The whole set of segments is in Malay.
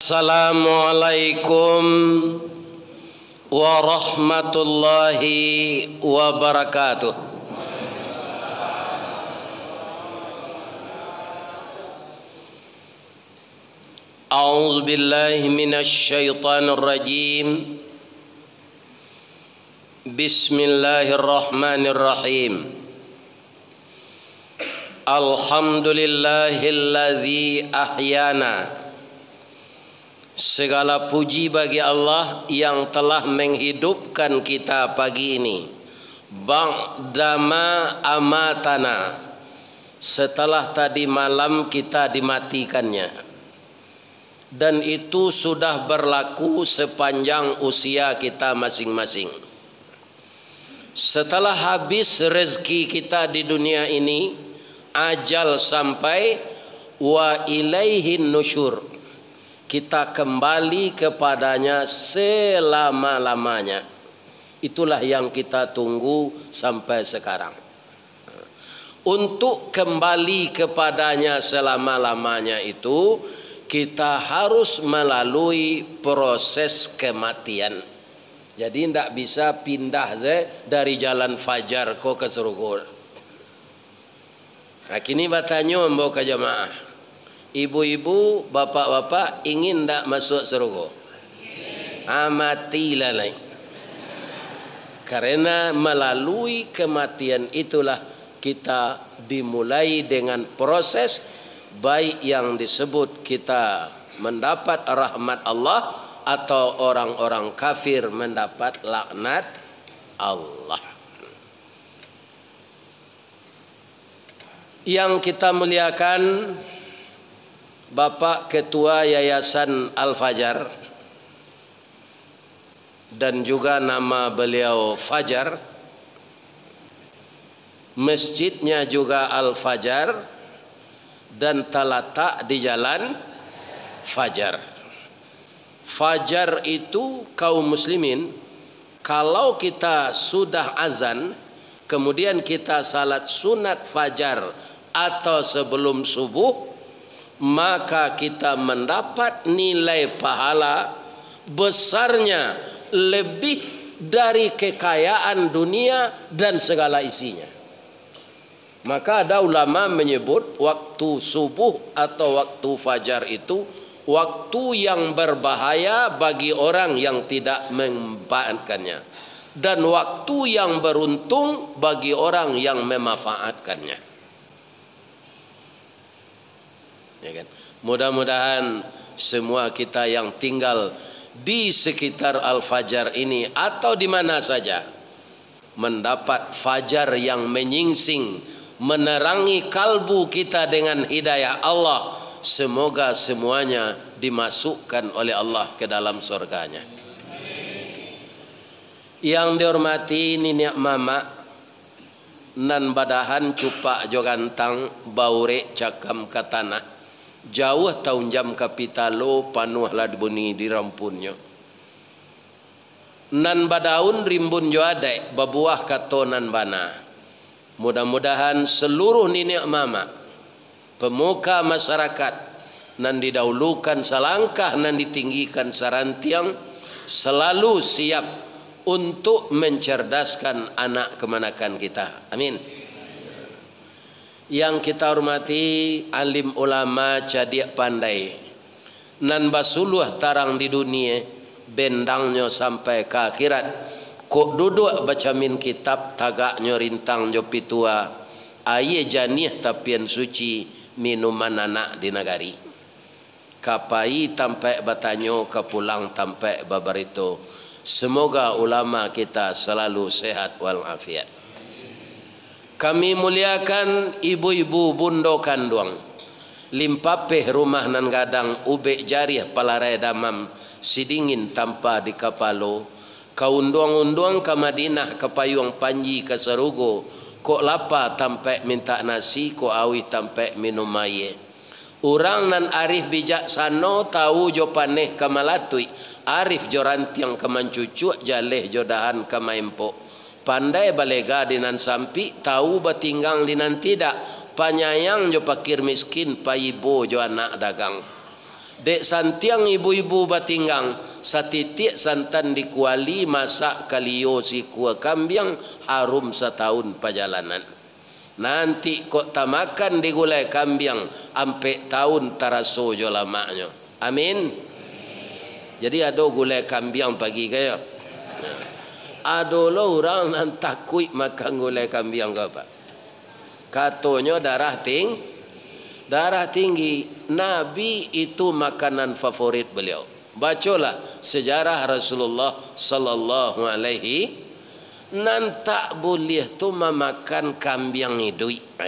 Assalamualaikum warahmatullahi wabarakatuh. A'udzu billahi minasy syaithanir rajim. Bismillahirrahmanirrahim. Alhamdulillahilladzi ahyana. Segala puji bagi Allah yang telah menghidupkan kita pagi ini. Ba'dama amatana, setelah tadi malam kita dimatikannya. Dan itu sudah berlaku sepanjang usia kita masing-masing. Setelah habis rezeki kita di dunia ini, ajal sampai, wa ilaihin nusyur, kita kembali kepadanya selama-lamanya. Itulah yang kita tunggu sampai sekarang. Untuk kembali kepadanya selama-lamanya itu, kita harus melalui proses kematian. Jadi tidak bisa pindah dari jalan fajar ko ke surga. Nah, kini bertanya mbok ke jamaah. Ibu-ibu, bapak-bapak ingin tak masuk surga? Matilah lain. Karena melalui kematian itulah kita dimulai dengan proses baik yang disebut kita mendapat rahmat Allah atau orang-orang kafir mendapat laknat Allah. Yang kita muliakan Bapak Ketua Yayasan Al-Fajar, dan juga nama beliau Fajar, masjidnya juga Al-Fajar dan terletak di jalan Fajar. Fajar itu kaum muslimin, kalau kita sudah azan kemudian kita salat sunat fajar atau sebelum subuh, maka kita mendapat nilai pahala besarnya lebih dari kekayaan dunia dan segala isinya. Maka ada ulama menyebut waktu subuh atau waktu fajar itu waktu yang berbahaya bagi orang yang tidak memanfaatkannya, dan waktu yang beruntung bagi orang yang memanfaatkannya. Ya kan? Mudah-mudahan semua kita yang tinggal di sekitar Al-Fajar ini atau di mana saja mendapat fajar yang menyingsing, menerangi kalbu kita dengan hidayah Allah. Semoga semuanya dimasukkan oleh Allah ke dalam surganya. Yang dihormati Niniak Mama nan badahan cupak jogantang baure cakam katana, jauh tahun jam kapitalo panuh ladbuni di rampunnya. Nan badaun rimbun jo adek babuah katonan bana. Mudah-mudahan seluruh Niniak Mama, pemuka masyarakat, nan didahulukan salangkah nan ditinggikan sarantiang, selalu siap untuk mencerdaskan anak kemanakan kita. Amin. Yang kita hormati alim ulama cadiak pandai, nan basuluh tarang di dunia, bendangnya sampai ke akhirat. Kok duduk baca min kitab, tagaknya rintang jopi tua, aye janih tapian suci, minuman anak di negari. Kapai tampai batanyo, kapulang tampai babarito. Semoga ulama kita selalu sehat walafiat. Kami muliakan ibu-ibu bundo kandung, limpapeh rumah nan gadang ube jarih palarai damam sidingin tanpa di kapalo, kaunduang-unduang ke Madinah ke payung panji ke Serugo, kok lapa tampai minta nasi, kok awi tampai minum air. Orang nan arif bijaksana tahu jo paneh ke malatui, arif jo rantiang ke mancucuk, jaleh jodahan ke maempok. Pandai balega dinan sampi, tahu batinggang dinan tidak, panyayang jo pakir miskin, payibo jo anak dagang. Dek santiang ibu-ibu batinggang satitik santan dikuali masak kalio si kuah kambiang harum setahun perjalanan. Nanti kok tamakan di gulai kambiang ampe tahun taraso jo lamaknya. Amin. Jadi ada gulai kambiang pagi kaya. Ada lo orang nan takut makan gulai kambiang ke apa? Katanya darah tinggi. Nabi itu makanan favorit beliau. Bacalah sejarah Rasulullah sallallahu alaihi nan tak boleh tu memakan kambing hidup.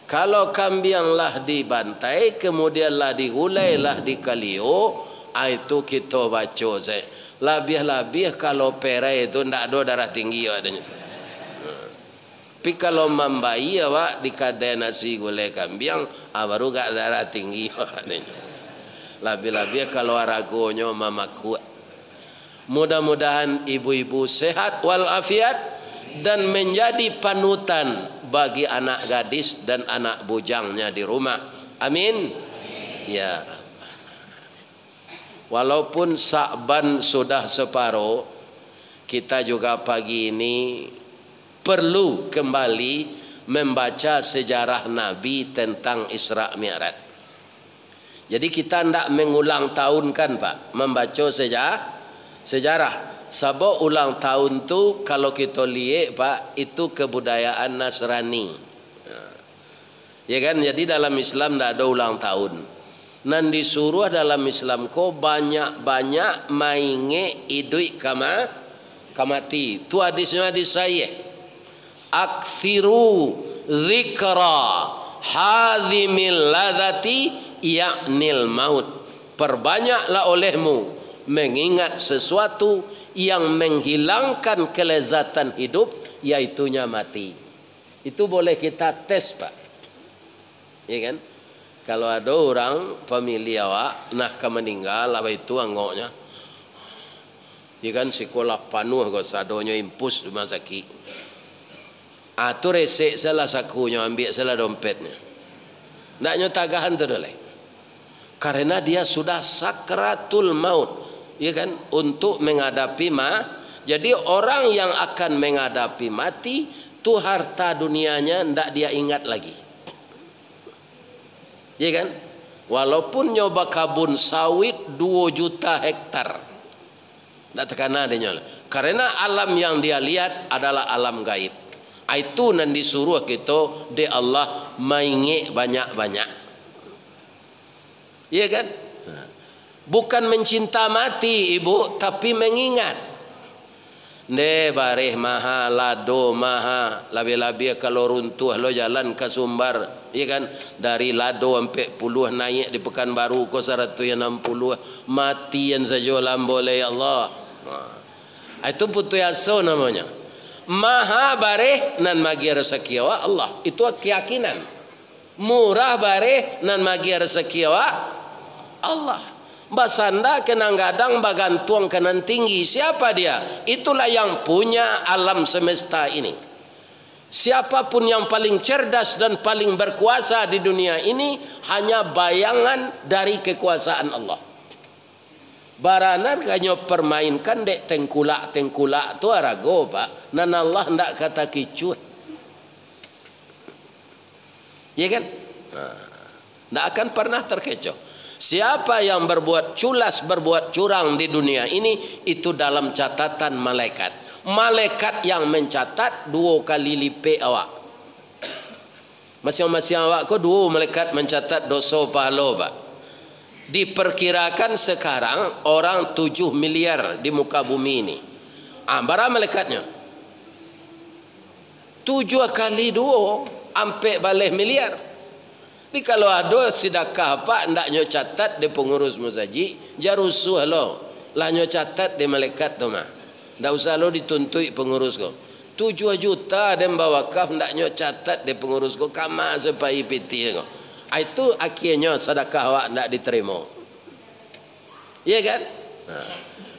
Kalau kambing lah dibantai kemudian lah digulai lah dikalio, itu kita baca saya. Lebih-lebih kalau perai itu ndak ada darah tinggi adanya. Tapi kalau membayi awak di kadai nasi gulai kambing, baru gak darah tinggi adanya. Lebih-lebih kalau aragonya mama kuat. Mudah-mudahan ibu-ibu sehat walafiat dan menjadi panutan bagi anak gadis dan anak bujangnya di rumah. Amin. Ya. Walaupun Sa'ban sudah separuh, kita juga pagi ini perlu kembali membaca sejarah Nabi tentang Isra Mi'raj. Jadi kita tidak mengulang tahun kan Pak, membaca sejarah. Sebab ulang tahun tu kalau kita lihat Pak, itu kebudayaan Nasrani. Ya kan, jadi dalam Islam tidak ada ulang tahun. Nan disuruh dalam Islam ko banyak-banyak mainge idui kamati. Tu hadisnya hadis saya. Aksiru zikra hadhimil ladati ya'nil maut. Perbanyaklah olehmu mengingat sesuatu yang menghilangkan kelezatan hidup, yaitunya mati. Itu boleh kita tes Pak. Ya kan? Kalau ada orang famili awak nak meninggal apa itu anggoknya. Ya kan sekolah panuh kau sadonya impus rumah sakit. Tu resek salah sakunya ambil salah dompetnya. Naknya tagahan tu dole. Karena dia sudah sakratul maut, ya kan, untuk menghadapi Jadi orang yang akan menghadapi mati, tu harta dunianya ndak dia ingat lagi. Ya kan? Walaupun nyoba kabun sawit 2 juta hektar, ndak terkena dia. Karena alam yang dia lihat adalah alam gaib. Itu nan disuruh kita di Allah mainge banyak-banyak. Iya kan? Bukan mencinta mati ibu, tapi mengingat. Ne bareh maha lado maha, labi-labi kalau runtuh lo jalan ke Sumbar, iya kan? Dari Lado sampai puluh naik di Pekanbaru ko 160 mati yang saja boleh ya Allah. Itu putu yaso namanya. Maha bareh nan magi rezeki wa Allah. Itu keyakinan. Murah bareh nan magi rezeki wa Allah. Basanda kenang gadang bagantuang kenan tinggi. Siapa dia? Itulah yang punya alam semesta ini. Siapapun yang paling cerdas dan paling berkuasa di dunia ini hanya bayangan dari kekuasaan Allah. Baranar kanyo permainkan dek tengkulak tu arago Pak. Nan Allah ndak kata kicut. Ya kan? Ndak akan pernah terkecoh. Siapa yang berbuat culas, berbuat curang di dunia ini, itu dalam catatan malaikat. Malaikat yang mencatat 2 kali lipat awak. Masing-masing awak ko 2 malaikat mencatat dosa pahala Pak. Diperkirakan sekarang orang 7 miliar di muka bumi ini. Berapa malaikatnya? 7 kali 2 sampai balik miliar. Tapi kalau ada sedekah apa ndak nyo catat di pengurus musaji, jarusuh lo. Lah nyo catat di malaikat tu mah. Ndak usah lo dituntui pengurus ko. 7 juta dan bawa wakaf ndak nyo catat di pengurus ko kama supaya piti ko. Itu akhirnya sedekah awak tidak diterima. Iya kan?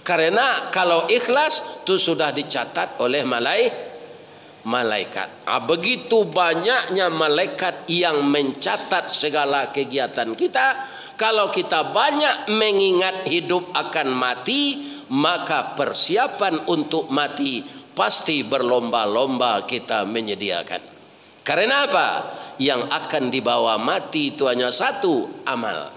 Karena kalau ikhlas itu sudah dicatat oleh malaikat. Begitu banyaknya malaikat yang mencatat segala kegiatan kita. Kalau kita banyak mengingat hidup akan mati, maka persiapan untuk mati pasti berlomba-lomba kita menyediakan. Karena apa? Yang akan dibawa mati itu hanya satu, amal.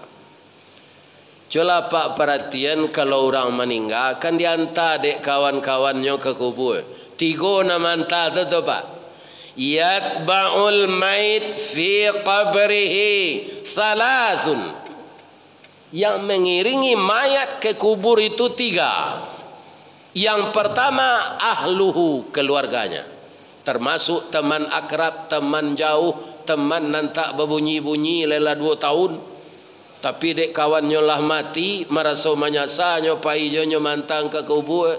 Coba pak perhatian, kalau orang meninggal kan diantar dek kawan-kawannya ke kubur. 3 nama hantar tu pak. Yatba'ul mait fi qabrihi thalathun. Yang mengiringi mayat ke kubur itu 3. Yang pertama ahluhu, keluarganya, termasuk teman akrab, teman jauh, teman nan tak berbunyi-bunyi lela 2 tahun. Tapi dek kawannya lah mati, merasa menyasanya paijonya mantang ke kubur.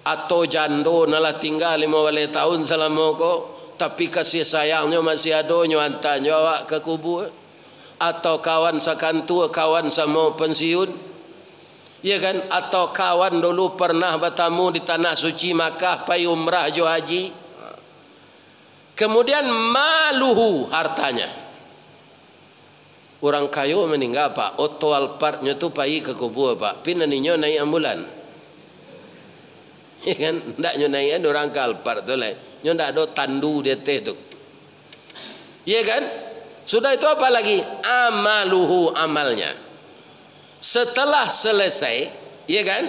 Atau jando nalah tinggal 15 tahun selama ko, tapi kasih sayangnya masih ada, hantarnya awak ke kubur. Atau kawan sakantua, kawan sama pensiun, ya kan? Atau kawan dulu pernah bertamu di tanah suci Makkah, pai umrah jo haji. Kemudian maluhu, hartanya. Orang kayu meninggal pak, oto alpartnya tu pai ke kubur pak, pinaninya naik ambulan. Ya kan? Ndaknya naik orang ke alpart tu lah, nyo ndak ada tandu dia teh tu. Ya kan? Sudah itu apa lagi? Amaluhu, amalnya. Setelah selesai, ya kan?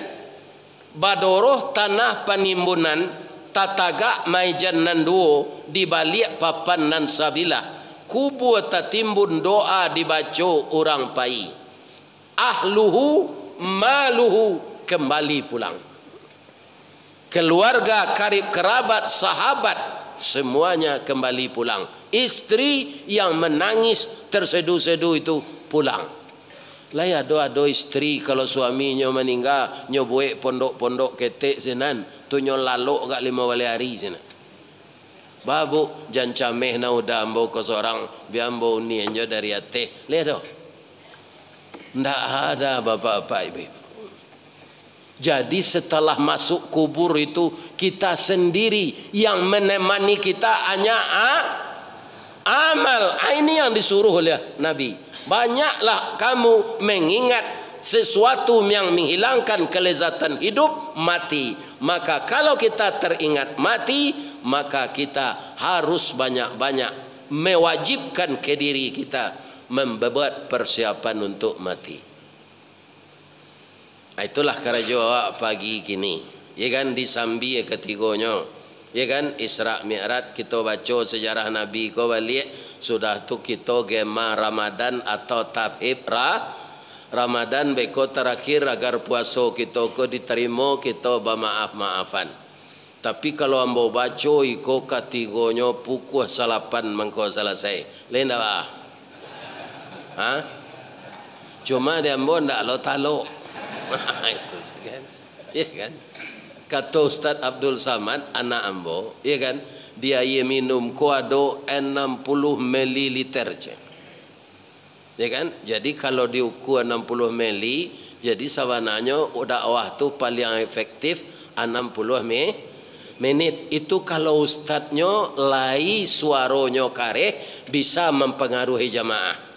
Badoroh tanah penimbunan tataga maijan nan duo di balik papan nan sabilah. Kubur tatimbun doa dibaca orang pai. Ahluhu maluhu, kembali pulang. Keluarga, karib kerabat, sahabat, semuanya kembali pulang. Istri yang menangis terseduh-seduh itu pulang. Lah ya do istri kalau suaminya meninggal nyobuek pondok-pondok ketek senan tu nyo lalok gak 5 hari sana. Babu jancameh na udah ambo ko seorang biambo ni enjo dari ate. Lihat do. Ndak ada bapak-bapak ibu. Jadi setelah masuk kubur itu kita sendiri yang menemani kita hanya amal. Ini yang disuruh oleh Nabi. Banyaklah kamu mengingat sesuatu yang menghilangkan kelezatan hidup, mati. Maka kalau kita teringat mati, maka kita harus banyak-banyak mewajibkan ke diri kita membuat persiapan untuk mati. Itulah karajo awak pagi kini, ya kan, disambi ketiganya, ya kan, Isra Mi'raj kita baca sejarah Nabi ko balik, sudah tu kita gema Ramadan atau tabib Ramadan beko terakhir agar puasa kita ko diterima, kita bermaaf-maafan. Tapi kalau ambo baca iko ketigonya pukul 8 mengko selesai. Lain dah bah? Ha? Cuma dia ambo ndak lo talo. Itu kan, ya kan? Kata Ustaz Abdul Samad, anak ambo, ya kan? Dia minum kuado 60 ml je. Ya kan? Jadi kalau diukur 60 ml, jadi sabananya udah awah tu paling efektif 60 menit. Itu kalau ustadznya lai suaranya kareh bisa mempengaruhi jamaah.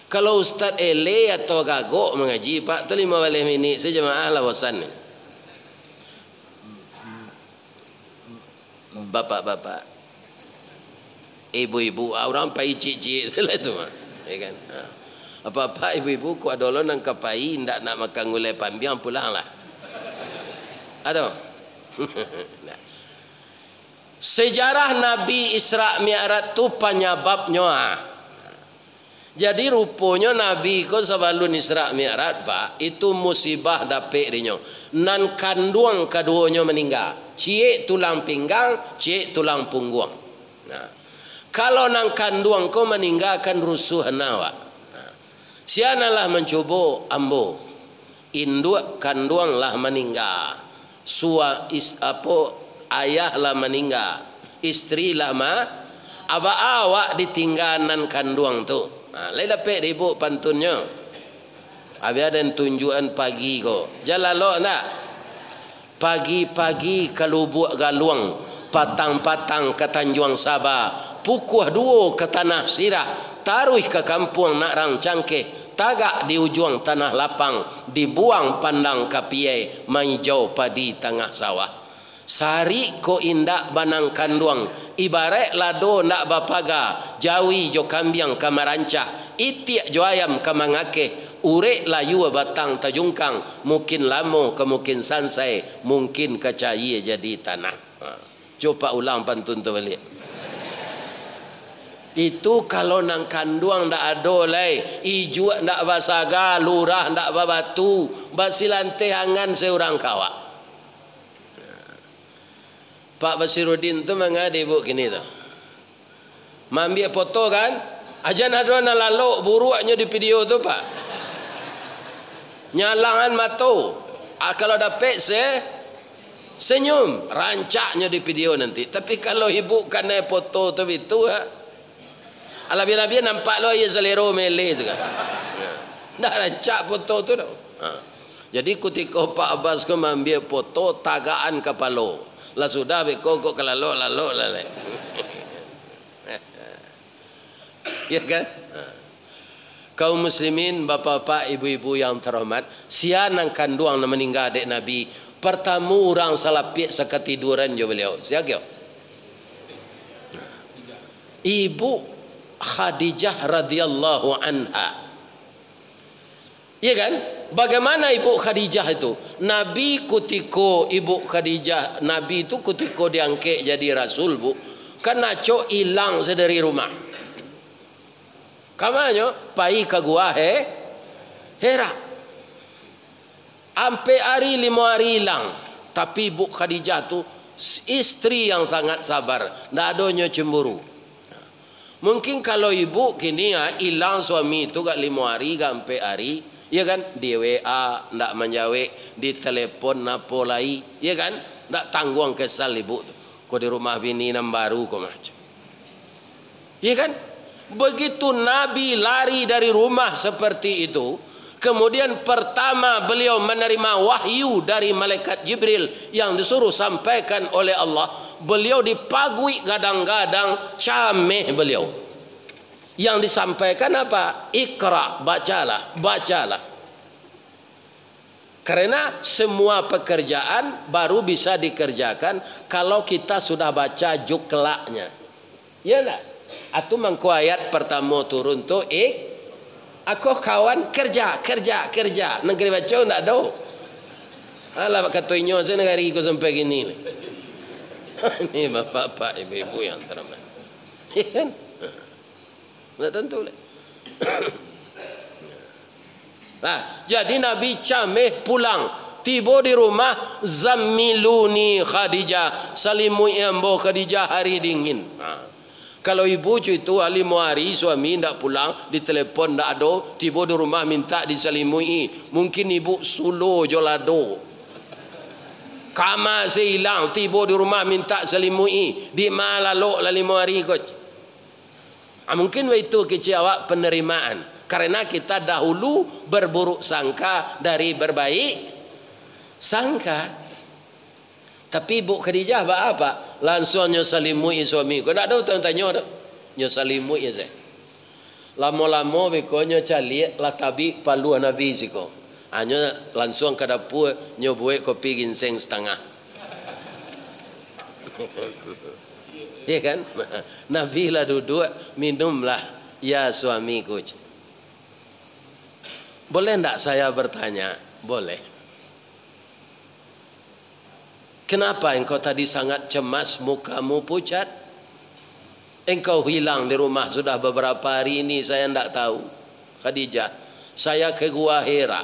Kalau ustaz ele atau gagok mengaji pak tu 15 minit saja jemaah lah bosan. Bapak-bapak, ibu-ibu, orang pai cik-cik selah tu mah, ya kan? Apa-apa ibu-ibu ku adolo nang kapai ndak nak makan gulai pambiang pulanglah. Aduh. Sejarah Nabi Isra Mi'raj tu penyebabnya. Jadi rupanya Nabi ko sebelum Isra Mi'raj pak, itu musibah dapet dinyo. Nan kandung keduanya meninggal. Cie tulang pinggang, cie tulang punggung. Nah, kalau nan kandung ko meninggalkan rusuh nawa. Nah, sianalah mencoba ambo. Induk kandung lah meninggal. Ayah lah meninggal. Istri lah awak ditinggalan kandung tu. Lain dapat ibu pantunnya. Habis ada tunjukan pagi ko. Jalan lo nak. Pagi-pagi ke Lubuk Galuang patang-patang ke Tanjung Sabah, pukuh dua ke Tanah Sirah, taruh ke kampung nak rang cangkeh, tagak di ujung tanah lapang, dibuang pandang kapiai, mai jau padi tengah sawah. Sari ko indak banang kanduang, ibarat lado nak bapaga, jawi jo kambiang kamarancah, itiak jo ayam kamangake, urek layu batang tajungkang, mungkin lamo ke mungkin sansai, mungkin kecai jadi tanah. Coba ulang pantun tu balik. Itu kalau nang kanduang ndak ada lai, ijuk ndak basaga, lurah ndak babatu, basilante angan seorang kawak. Pak Basiruddin tu mengadi bu kini tu. Mambil foto kan? Ajan ada nak lalok buruknya di video tu pak. Nyalangan mata. Kalau dapat senyum, rancaknya di video nanti. Tapi kalau ibu kena foto tu itu Alhamdulillah nampak lo ia selero mele juga. Dah rancak foto tu dah. Jadi ketika Pak Abbas ke ambil foto tagaan kepala. Lah sudah beko kok kelalok lalek. Ya kan? Kaum muslimin, bapak-bapak, ibu-ibu yang terhormat, sian nang kanduang na meninggal dek Nabi, pertama orang salapik seketiduran jo beliau. Siapa? Ibu Khadijah radhiyallahu anha. Ya kan? Bagaimana ibu Khadijah itu? Nabi kutiko ibu Khadijah, Nabi itu kutiko diangkat jadi rasul bu, karena cok hilang sedari rumah. Kamanyo pai ke gua Hera. Ampe hari 5 hari hilang. Tapi ibu Khadijah tu istri yang sangat sabar, ndak adonyo cemburu. Mungkin kalau ibu kini hilang suami itu gak 5 hari gak ampe hari, ya kan, di WA ndak menjawab, di telepon napolai, ya kan, ndak tanggung kesal ibu kok di rumah bini nam baru kok macam, ya kan. Begitu Nabi lari dari rumah seperti itu, kemudian pertama beliau menerima wahyu dari malaikat Jibril yang disuruh sampaikan oleh Allah, beliau dipagui gadang-gadang cameh beliau. Yang disampaikan apa? Iqra, bacalah, bacalah. Karena semua pekerjaan baru bisa dikerjakan kalau kita sudah baca juklaknya. Ya enggak? Atau mangko ayat pertama turun tu aku kawan kerja. Negeri baca enggak ada. Alah katoinyo saya negari ko sampai gini. Ini bapak-bapak, ibu-ibu yang terhormat. Ya kan? Tidak tentu. Nah, jadi Nabi cameh pulang, tiba di rumah, zammiluni Khadijah, salimu embo Khadijah hari dingin. Kalau ibu itu 5 hari suami tidak pulang, ditelepon tidak ada, tiba di rumah minta disalimui, mungkin ibu sulo jolado. Kama sehilang, tiba di rumah minta salimui, di malalok lah 5 hari kot. Mungkin itu kecewa penerimaan, karena kita dahulu berburuk sangka dari berbaik sangka. Tapi ibu Khadijah apa? Langsung nyo salimui suami. Kau nak tahu tanya dah. Nyo salimui je. Lama-lama beko nyo calik lah tabi palu Nabi siko. Nyo langsung ke dapur nyo buat kopi ginseng setengah. Ya kan? Nabi lah duduk, minumlah ya suamiku. Boleh tak saya bertanya? Boleh. Kenapa engkau tadi sangat cemas, mukamu pucat? Engkau hilang di rumah sudah beberapa hari ini, saya tidak tahu. Khadijah, saya ke Gua Hira.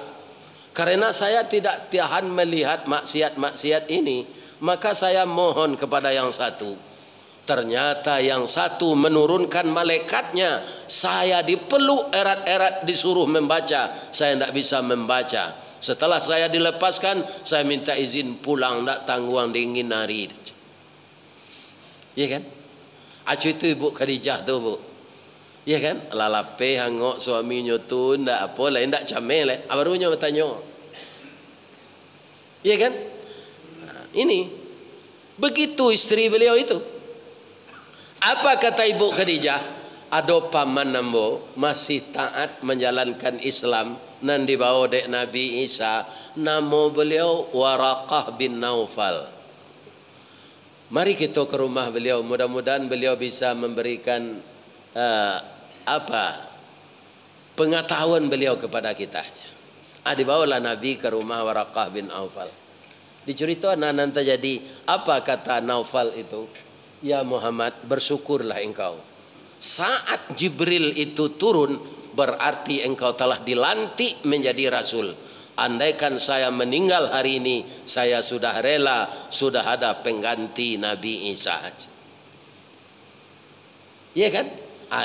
Karena saya tidak tahan melihat maksiat-maksiat ini, maka saya mohon kepada yang satu. Ternyata yang satu menurunkan malaikatnya. Saya dipeluk erat-erat disuruh membaca. Saya tidak bisa membaca. Setelah saya dilepaskan, saya minta izin pulang, tak tangguang dingin hari. Ya kan? Acu itu ibu Khadijah tu bu. Ya kan? Lalape hangok suaminya tu ndak apa lain ndak camel lah. Barunya bertanya. Ya kan? Nah, ini Begitu isteri beliau itu. Apa kata Ibu Khadijah? Ado paman nambo masih taat menjalankan Islam nan dibawa dek Nabi Isa. Nama beliau Waraqah bin Naufal. Mari kita ke rumah beliau. Mudah-mudahan beliau bisa memberikan pengetahuan beliau kepada kita. Dibawalah Nabi ke rumah Waraqah bin Naufal. Diceritakan nanti jadi apa kata Naufal itu? Ya Muhammad, bersyukurlah engkau. Saat Jibril itu turun, berarti engkau telah dilantik menjadi Rasul. Andaikan saya meninggal hari ini, saya sudah rela, sudah ada pengganti Nabi Isa. Iya kan?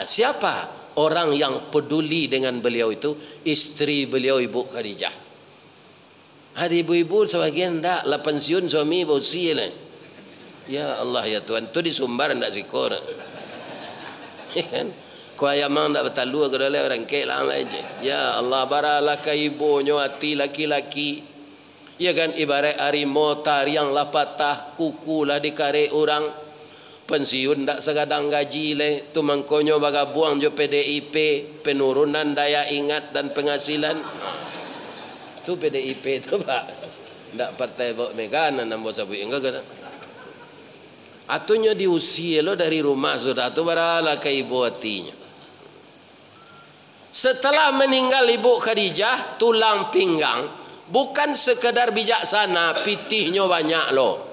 Siapa orang yang peduli dengan beliau itu? Istri beliau Ibu Khadijah. Ada ibu-ibu sebagian tak lah pensiun suami bosi lah. Ya Allah ya Tuhan, tu di Sumbar ndak sikor. Kan? Kau ayamang tak bertalu ke dalam orang kelang aja. Ya Allah, baralah ke ibunya hati laki-laki. Ya kan, ibarat harimau tariang lah patah, kuku lah dikare orang. Pensiun tak segadang gaji le, tu mangkonyo baga buang jo PDIP, penurunan daya ingat dan penghasilan. Tu PDIP tu Pak. Tak partai bok megan nambo sabu enggak kata. Atunya diusir lo dari rumah sudah tu baralah ke ibu hatinya. Setelah meninggal Ibu Khadijah, tulang pinggang bukan sekedar bijaksana, pitihnya banyak lo.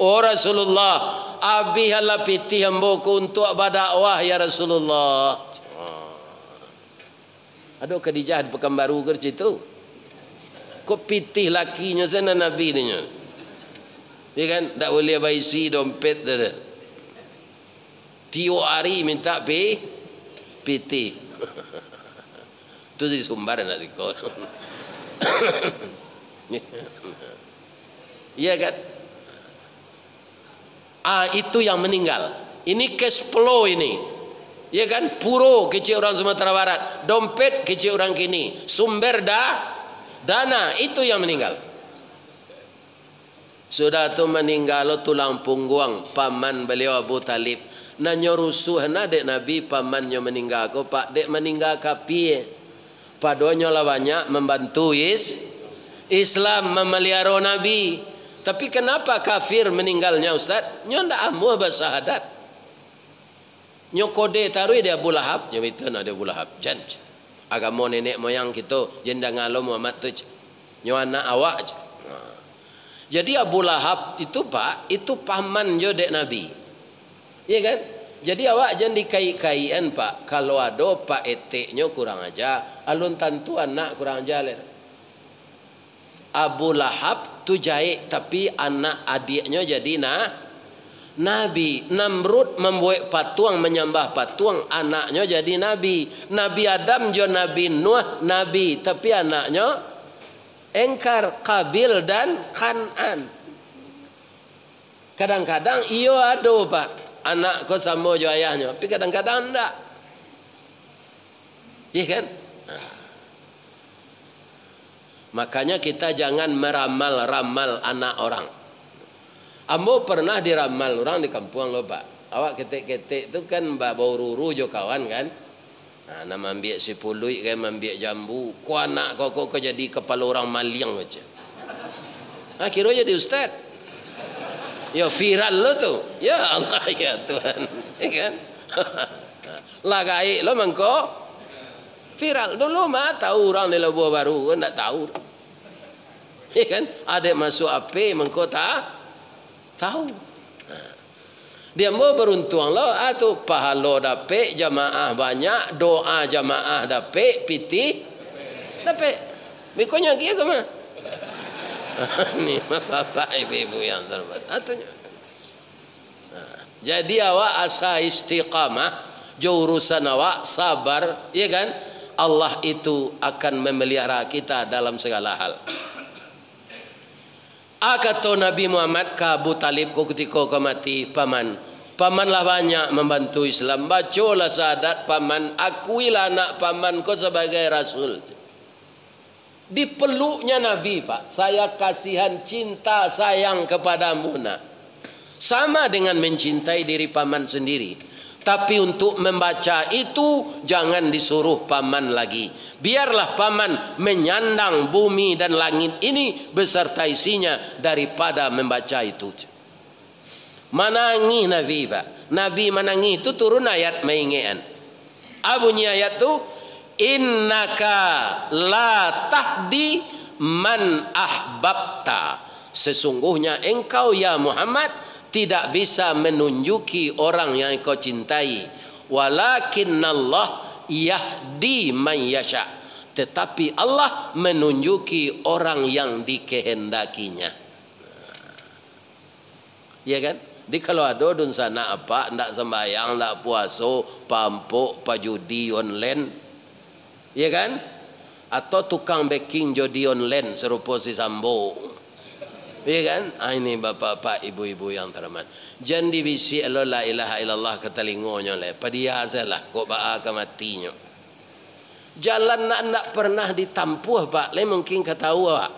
Oh Rasulullah, abihalah pitih hambaku untuk berdakwah ya Rasulullah. Aduh Khadijah di Pekanbaru kerja itu. Kok pitih lakinya sana Nabi nya. Ya kan, tak boleh baisi dompet tu. Tiap hari minta PT. Tu di Sumbar nak rekod. Ya kan? Itu yang meninggal. Ini cash flow ini. Ya kan? Puro kecil orang Sumatera Barat, dompet kecil orang kini, sumber dana itu yang meninggal. Sudah tu meninggal tulang punggung paman beliau Abu Talib. Nanyo rusuh na dek Nabi pamannya meninggal ko pak dek meninggal kapi. Padonyo lah banyak membantu Islam memelihara Nabi. Tapi kenapa kafir meninggalnya Ustaz? Nyo ndak amuh bersahadat. Nyo kode taruh dia Abu Lahab, nyo itu ada Abu Lahab. Janj. Agama nenek moyang kita jenda ngalo Muhammad tu. Nyo anak awak je. Jadi Abu Lahab itu Pak, itu paman jo dek Nabi. Iya kan? Jadi awak jangan dikai-kaian Pak. Kalau ada Pak eteknya kurang aja, alun tantu anak kurang aja. Abu Lahab tu jahit tapi anak adiknya jadi Nabi. Namrud membuat patung menyembah patung, anaknya jadi Nabi. Nabi Adam jo Nabi Nuh Nabi, tapi anaknya engkar Kabil dan Kanan. Kadang-kadang iyo ada Pak anak kau sama jo ayahnya, tapi kadang-kadang enggak. Iya kan? Makanya kita jangan meramal-ramal anak orang. Ambo pernah diramal orang di kampung lo Pak. Awak ketik-ketik tu kan bau ruru jo kawan kan. Nama ambil si pului kan, ambil jambu. Ku anak kau jadi kepala orang maliang aja. Kira jadi ustaz. Ya viral lo tu. Ya Allah ya Tuhan. Ya kan? Lagai lo mangko viral. Dulu mah tahu orang di Labuan Baru kan tak tahu. Ya kan? Ada masuk apa mangko tahu. Dia mau beruntung lo atau pahala dapat jamaah banyak, doa jamaah dapat piti dapat. Mikonya kia ke mana? Ni bapak ibu yang terhormat. Atunya. Jadi awak asa istiqamah, jurusan awak sabar, ya kan? Allah itu akan memelihara kita dalam segala hal. Kata Nabi Muhammad ke Abu Talib ketika kau mati, pamanlah banyak membantu Islam. Bacalah syahadat paman, akuilah anak paman kau sebagai Rasul. Dipeluknya Nabi Pak, saya kasihan cinta sayang kepadamu nak. Sama dengan mencintai diri paman sendiri. Tapi untuk membaca itu jangan disuruh paman lagi. Biarlah paman menyandang bumi dan langit ini beserta isinya daripada membaca itu. Manangi Nabi Pak. Nabi manangi itu turun ayat maingian. Bunyi ayat itu, innaka la tahdi man ahbabta. Sesungguhnya engkau ya Muhammad tidak bisa menunjuki orang yang kau cintai. Walakinnallah yahdi man yasha. Tetapi Allah menunjuki orang yang dikehendakinya. Ya kan? Jadi kalau ada dun sana apa, ndak sembahyang, ndak puasa, pampuk, pajudi online. Ya kan? Atau tukang baking jodi online serupa si Sambo. Ya kan? Ini bapak-bapak, ibu-ibu yang terhormat. Jangan divisi Allah la ilaha illallah ke telingonya le. Padia salah kok baa ke matinya. Jalan nak pernah ditampuh Pak, le mungkin ketahu Pak.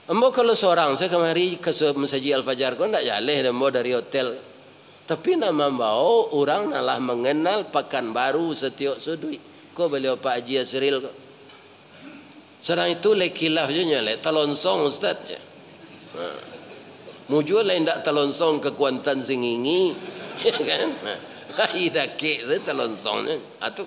Ambo kalau seorang saya kemari ke Masjid Al-Fajar kau ndak jaleh dembo dari hotel. Tapi nama bau orang nalah mengenal Pekanbaru Setiok Sudui. Kau beliau Pak Haji Asril kok. Sedang itu lekilaf je nyale talonsong ustaz je. Mujur lain tak talonsong ke Kuantan Singingi, ya kan? Hai dakik je talonsongnya. Atuh.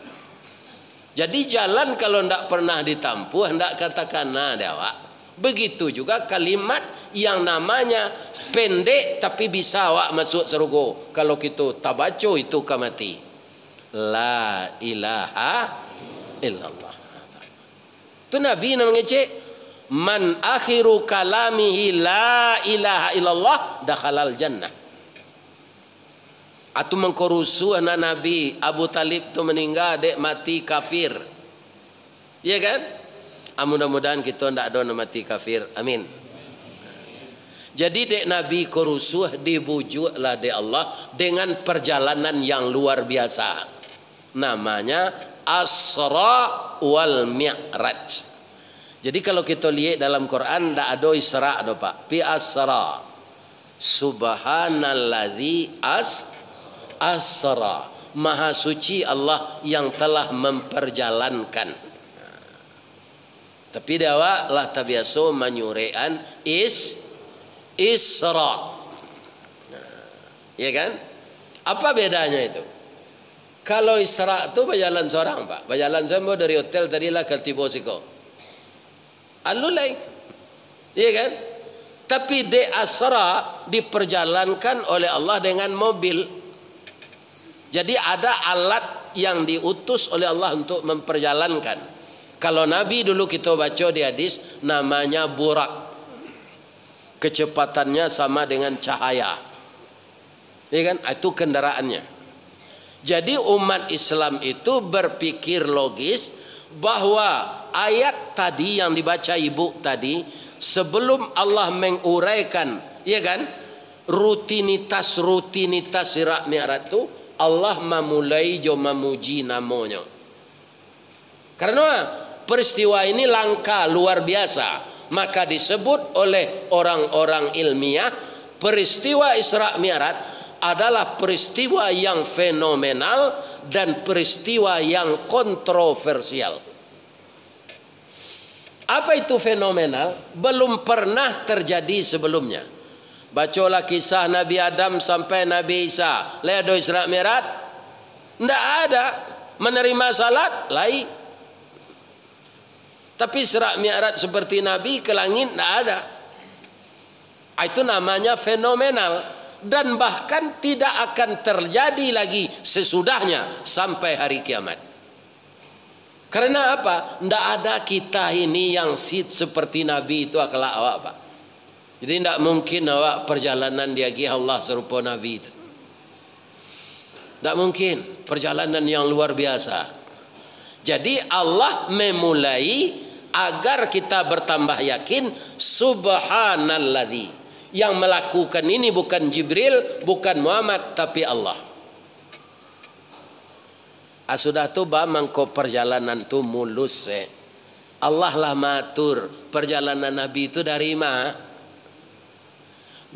Jadi jalan kalau ndak pernah ditampuh ndak katakan nah dia Pak. Begitu juga kalimat yang namanya pendek tapi bisa awak masuk surga. Kalau kita tabaco itu kamati. La ilaha illallah. Itu Nabi namanya cik, man akhiru kalamihi la ilaha illallah dakhalal jannah. Atau mengkorusu anak Nabi Abu Talib tu meninggal dek mati kafir. Ya kan? Mudah-mudahan kita ndak ada mati kafir. Amin. Jadi dek Nabi korusuh dibujuklah dek Allah dengan perjalanan yang luar biasa. Namanya Asra wal Mi'raj. Jadi kalau kita lihat dalam Quran tidak ada Isra do Pak. Pi Asra. Subhanalladzi asra. Maha suci Allah yang telah memperjalankan. Tapi dia lah tabiaso menyurean Isra. Ya kan? Apa bedanya itu? Kalau Isra itu berjalan seorang Pak. Berjalan semua dari hotel tadilah ke Tibosiko. Alulai. Iya kan? Tapi de Asra diperjalankan oleh Allah dengan mobil. Jadi ada alat yang diutus oleh Allah untuk memperjalankan. Kalau Nabi dulu kita baca di hadis namanya burak. Kecepatannya sama dengan cahaya. Iya kan? Itu kendaraannya. Jadi umat Islam itu berpikir logis bahwa ayat tadi yang dibaca ibu tadi sebelum Allah menguraikan, ya kan, rutinitas Isra Mi'raj itu Allah memulai jo memuji namanya. Karena peristiwa ini langka luar biasa, maka disebut oleh orang-orang ilmiah peristiwa Isra Mi'raj adalah peristiwa yang fenomenal dan peristiwa yang kontroversial. Apa itu fenomenal? Belum pernah terjadi sebelumnya. Bacalah kisah Nabi Adam sampai Nabi Isa. Lihat Isra Mi'raj? Tidak ada. Menerima salat? Lain. Tapi Isra Mi'raj seperti Nabi ke langit tidak ada. Itu namanya fenomenal. Dan bahkan tidak akan terjadi lagi sesudahnya sampai hari kiamat. Karena apa? Tidak ada kita ini yang seperti Nabi itu akhlak awak Pak. Jadi tidak mungkin awak perjalanan diagih Allah serupa Nabi itu. Tidak mungkin. Perjalanan yang luar biasa. Jadi Allah memulai agar kita bertambah yakin subhanalladzi. Yang melakukan ini bukan Jibril, bukan Muhammad, tapi Allah. Sudah tu mangko perjalanan tu mulus. Allah lah matur perjalanan Nabi itu dari mana?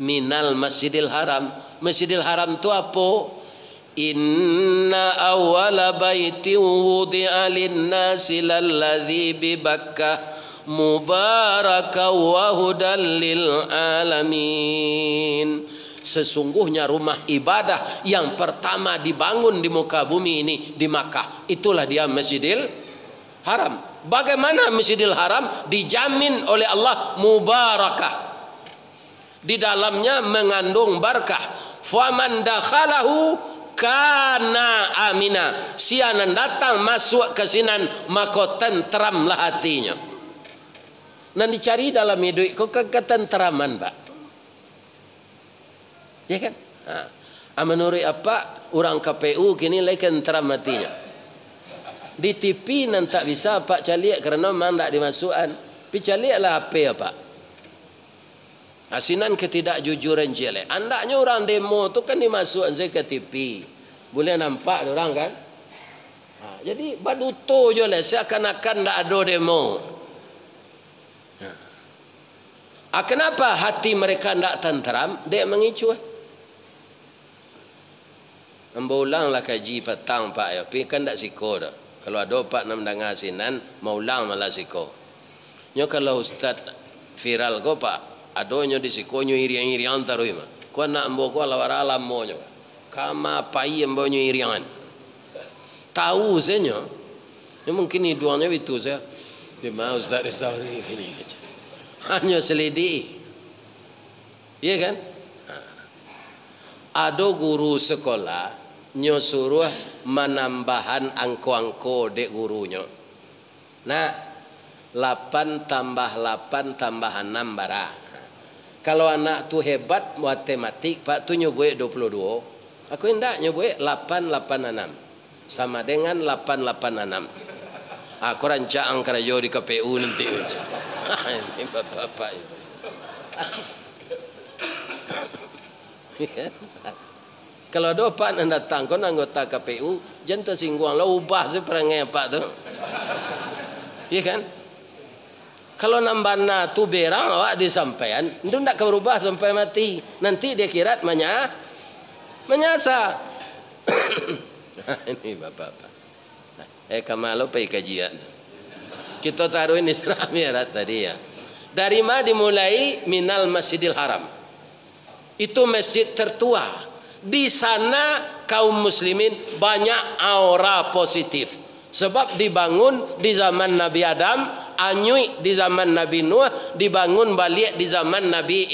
minal masjidil haram. Masjidil haram itu apa? Inna awwala baitin wudi'a lin-nasi lalladzi bi Bakkah mubaraka wa hudan lil alamin. Sesungguhnya rumah ibadah yang pertama dibangun di muka bumi ini di Makkah, itulah dia Masjidil Haram. Bagaimana Masjidil Haram dijamin oleh Allah mubarakah, di dalamnya mengandung berkah. Faman dakhalahu kana amina, sianan datang masuk ke sinan maka tenteramlah hatinya. Dan dicari dalam hidup kok ketenteraman, Pak. Ya kan? Menurut apa orang KPU kini lagi tenteram hatinya. Di TV nanti tak bisa Pak caliak kerana memang tak dimasukkan. Tapi caliaklah apa ya Pak? Asinan ketidakjujuran jelek. Andaknya orang demo tu kan dimasukkan saya ke TV. Boleh nampak orang kan? Jadi baduto je lah. Seakan-akan tak ada demo. Kenapa hati mereka tak tenteram? Dia mengicu. Ulanglah kaji petang Pak ya. Tapi kan tak siko dah. Kalau ada Pak nak mendengar asinan, mau ulang malah siko. Nyo kalau Ustaz viral ko Pak, adonyo di siko nyo irian-irian taruh mah. Ko nak mbo ko lawara alam mo nyo. Kama pai mbo nyo irian. Tahu senyo. Ya mungkin iduannya itu saya. Dia mau Ustaz Sauri gini aja. Hanya selidi. Iya kan? Ada guru sekolah nyo suruh menambahan angko-angko dek gurunya. Nah, 8 tambah 8 tambah 6 bara. Kalau anak tu hebat matematik, Pak tu nyoboe 22. Aku hendak nyoboe 886. Sama dengan 886. Aku rancang kerja di KPU nanti. Ini bapak-bapak. Kalau ada Pak nak datang kon anggota KPU, jangan tersinggung lah ubah seperangai Pak tu. Iya kan? Kalau nambana tu berang awak disampaikan, itu tidak berubah sampai mati. Nanti dia kira menyasa. Ini bapak-bapak. Kamalo pergi kajian. Kita taruh ini Islam ya tadi ya. Dari mana dimulai? Minal Masjidil Haram. Itu masjid tertua. Di sana kaum muslimin banyak aura positif. Sebab dibangun di zaman Nabi Adam, anyui di zaman Nabi Nuh, dibangun balik di zaman Nabi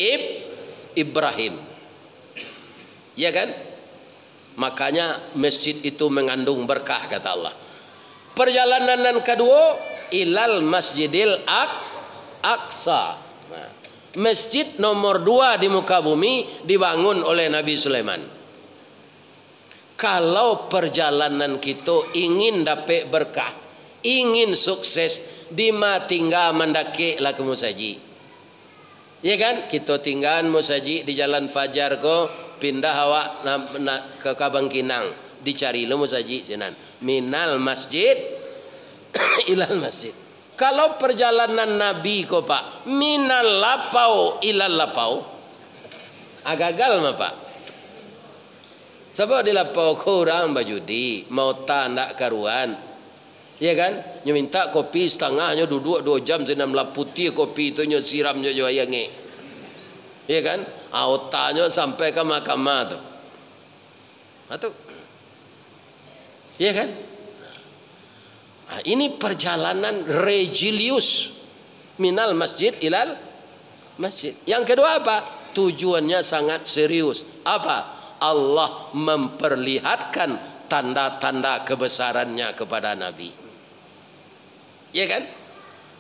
Ibrahim. Ya kan? Makanya masjid itu mengandung berkah kata Allah. Perjalanan kedua ilal Masjidil Aqsa. Masjid nomor 2 di muka bumi dibangun oleh Nabi Sulaiman. Kalau perjalanan kita ingin dapat berkah, ingin sukses, di ma tinggal mendaki lah ke musaji. Ya kan? Kita tinggal musaji di Jalan Fajar ko, pindah awak ke Kabangkinang, dicari lo musaji sinan. Minal masjid ilal masjid. Kalau perjalanan Nabi ko Pak, minal lapau ilal lapau, gagal mah Pak. Sebab di lapau kurang bajudi, mau tak karuan. Ya kan? Nyo minta kopi setengah, nyo duduk 2 jam senam laputi kopi itu nyo siram nyo ayange. Ya kan? Otaknya sampai ke mahkamah tu. Atau ya kan? Ini perjalanan religius minal masjid ilal masjid. Yang kedua apa? Tujuannya sangat serius. Apa? Allah memperlihatkan tanda-tanda kebesarannya kepada Nabi. Ya kan?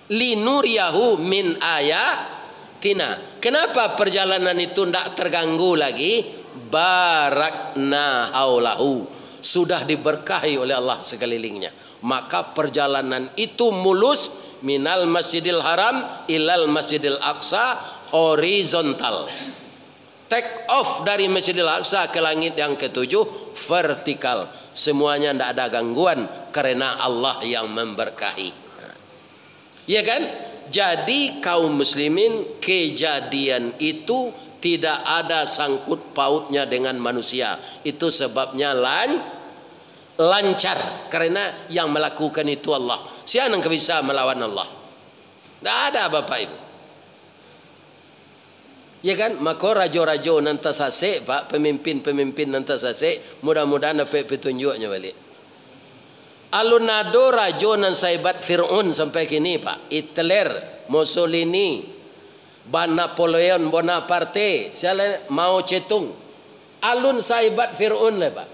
Linuriyahu min ayatina. Kenapa perjalanan itu tidak terganggu lagi? Barakna haulahu. Sudah diberkahi oleh Allah sekelilingnya. Maka perjalanan itu mulus minal Masjidil Haram ilal Masjidil Aqsa, horizontal. Take off dari Masjidil Aqsa ke langit yang ke-7 vertikal. Semuanya tidak ada gangguan karena Allah yang memberkahi. Ya kan? Jadi kaum muslimin kejadian itu tidak ada sangkut pautnya dengan manusia. Itu sebabnya lancar, karena yang melakukan itu Allah. Siapa yang bisa melawan Allah? Tidak ada Bapak Ibu. Ya kan? Maka rajo-rajo nanti sasek Pak, pemimpin-pemimpin nanti sasek, mudah-mudahan dapat petunjuknya balik. Alunado rajo nan saibat Fir'aun sampai kini Pak. Hitler, Mussolini, Napoleon Bonaparte, Mao Zedong. Alun saibat Fir'aun lah Pak.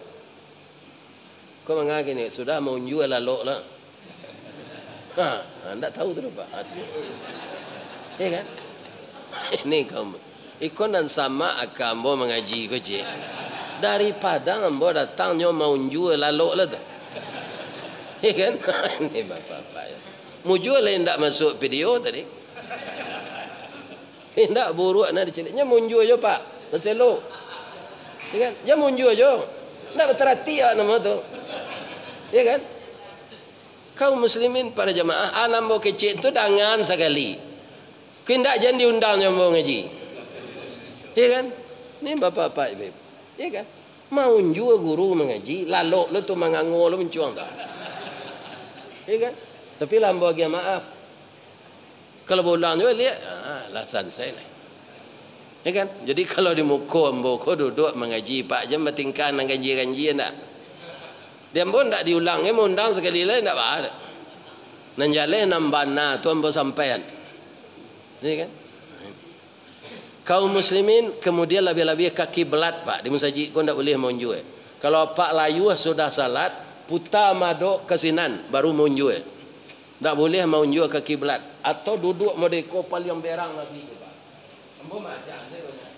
Kau mengagak ni sudah mau jual lalu lah. Anda tahu tu Pak. Ya kan? Ini kamu. Ikon dan sama akambo mengaji ko je. Daripada ambo datangnya mau jual lalu lah tu. Ya kan? Ini bapak-bapak ya. Mau jual hendak masuk video tadi. Hendak buruk nak diceliknya mau jual je Pak. Maselo. Ya kan? Ya mau jual je. Nak berterati ya nama tu. Ya kan? Kaum muslimin para jamaah alam mau kecil tu dangan sekali. Kindak jangan diundang yang mau ngaji. Ya kan? Ini bapak-bapak ibu. Ya kan? Mau jual guru mengaji, lalu lu tu menganggur lu mencuang tak? Ya kan? Tapi lambo bagi maaf. Kalau bolang juga lihat, alasan saya lah. Ya kan? Jadi kalau di muka mboko duduk mengaji Pak jam bertingkah nang ganji-ganji nak. Dia pun tak diulang, mau undang sekali lagi tak apa. Nan jale nambana tu ambo sampaian. Ya kan? Kaum muslimin kemudian lebih-lebih kaki belat Pak. Di masjid kau tak boleh monjue. Kalau Pak layu sudah salat, putar madok ke sinan baru monjue. Tak boleh monjue kaki belat atau duduk modeko paling berang lagi Pak. Ambo macam saya punya.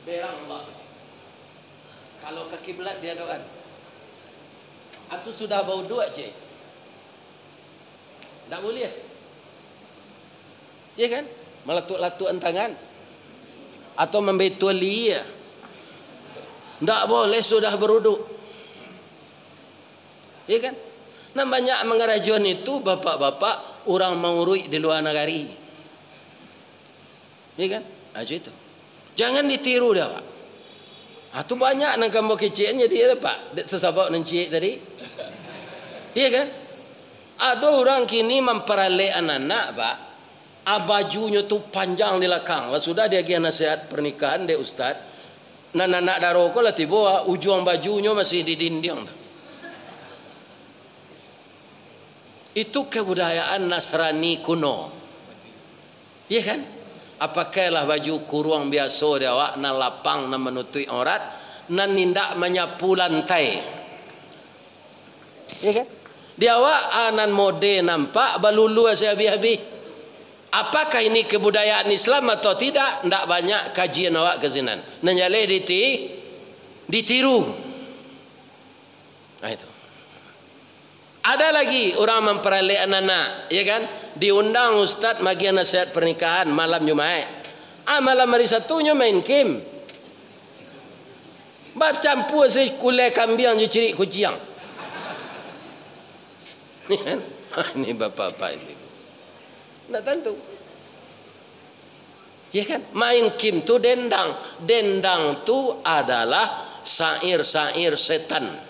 Berang Allah. Kalau kaki belat dia doan. Atau sudah bau dua cik. Tak boleh. Ya kan? Melatuk-latukan tangan. Atau membetul dia. Tak boleh sudah beruduk. Ya kan? Nah banyak mengerajuan itu bapak-bapak orang mengurui di luar negeri. Ya kan? Aja itu. Jangan ditiru dah Pak. Itu banyak nak kamu kecilnya dia Pak. Sesabak nencik tadi. Iya kan? Ada orang kini memperalih anak-anak Pak. Bajunya tu panjang di belakang. Sudah dia gian nasihat pernikahan dia Ustaz. Anak-anak daroko lah tiba ujung bajunya masih di dinding. Itu kebudayaan Nasrani kuno. Iya kan? Apakahlah baju kurung biasa dia awak nan lapang nan menutupi aurat nan nindak menyapu lantai. Ya kan? Dia awak nan mode nampak balulu saya habis-habis. Apakah ini kebudayaan Islam atau tidak? Tidak banyak kajian awak ke sini. Nan jale ditiru. Nah itu. Ada lagi orang memperalih anak-anak, ya kan? Diundang Ustaz bagi nasihat pernikahan malam Jumaat. Malam hari satunya main game. Bab campur si kulai kambing je ciri kucing. Ni kan? Ini bapak-bapak ini. Nak tentu. Ya kan? Main game tu dendang. Dendang tu adalah sair-sair setan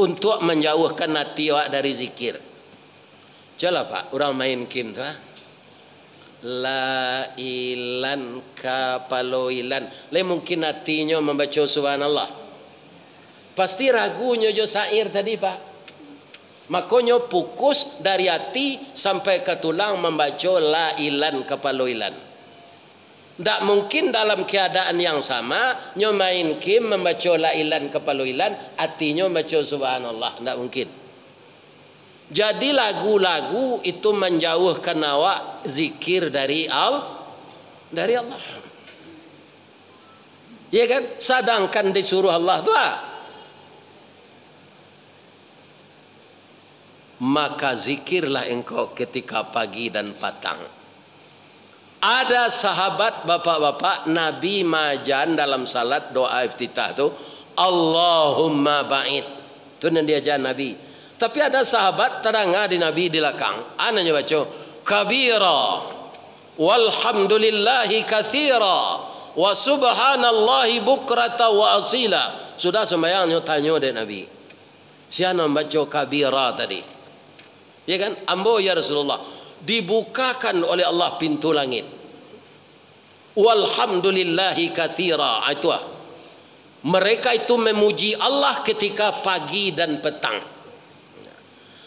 untuk menjauhkan hati awak dari zikir. Coba Pak, orang main game tu la ilan kapaloilan. Le mungkin hatinya membaca subhanallah. Pasti ragunya jo sair tadi Pak. Makanya fokus dari hati sampai ke tulang membaca la ilan kapaloilan. Tak mungkin dalam keadaan yang sama nyo main game membaca la ilan kapaloilan hatinya membaca subhanallah. Tak mungkin. Jadi lagu-lagu itu menjauhkan awak zikir dari Allah. Ya kan? Sedangkan disuruh Allah tu maka zikirlah engkau ketika pagi dan petang. Ada sahabat bapak-bapak Nabi majan dalam salat doa iftitah tu Allahumma ba'id. Itu yang diajar Nabi. Tapi ada sahabat terangah di Nabi di belakang. Anaknya baca kabira walhamdulillahi katsira wa subhanallahi bukrata wa asila. Sudah sembahyang tanya dek Nabi, siapa baca kabira tadi? Ya kan? Ambo ya Rasulullah, dibukakan oleh Allah pintu langit. Walhamdulillahi katsira. Itu mereka itu memuji Allah ketika pagi dan petang.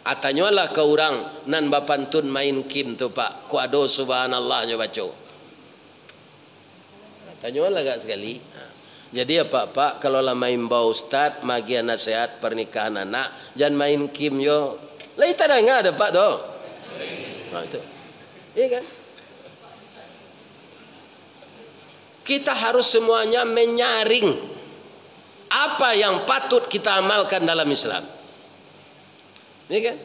Atanyalah ke orang nan bapantun main kim tu pak, ku ado subhanallah nyo baca. Atanyalah gak sekali. Jadi apa pak, kalau lah main bau ustaz magi nasihat pernikahan anak, jangan main kim yo. Lah ita dah ngada pak tu. Itu. Iya kan? Kita harus semuanya menyaring apa yang patut kita amalkan dalam Islam. Ya kan?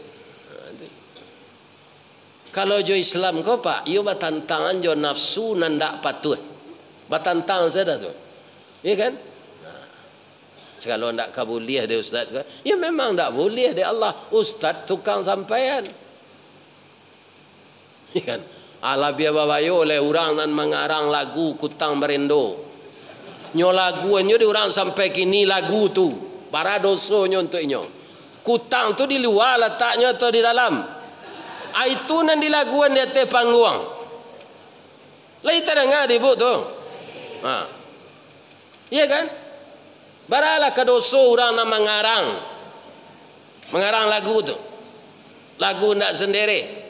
Kalau jo Islam kau pak, yo batantangan jo nafsu nandak patut. Batantang saja tu. Ya kan? Kalau ndak kabuliah dia ustaz kan? Ya memang ndak boleh dia Allah. Ustaz tukang sampaian. Ya kan? Ala biar bawayo oleh orang nan mengarang lagu kutang merendo. Nyo lagu nyo di orang sampai kini lagu tu. Para doso nyo untuk nyo. Kutang tu di luar letaknya atau di dalam? Itu nan di laguan di atas panggung. Lah kita dengar di bu tu. Iya kan? Baralah kadoso orang nak mengarang lagu tu. Lagu nak sendiri.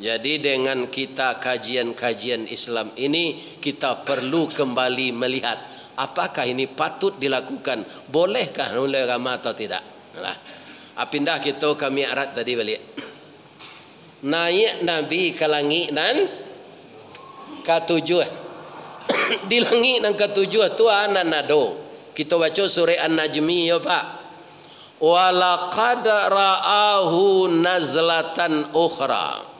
Jadi dengan kita kajian-kajian Islam ini, kita perlu kembali melihat apakah ini patut dilakukan, bolehkah oleh agama atau tidak. Nah, pindah kita ke Mi'raj tadi balik. Naik Nabi ke langit dan ketujuh. Di langit dan ketujuh tu ana nado. Kita baca surah An-Najmi ya Pak. Walaqad ra'ahu nazlatan ukhra.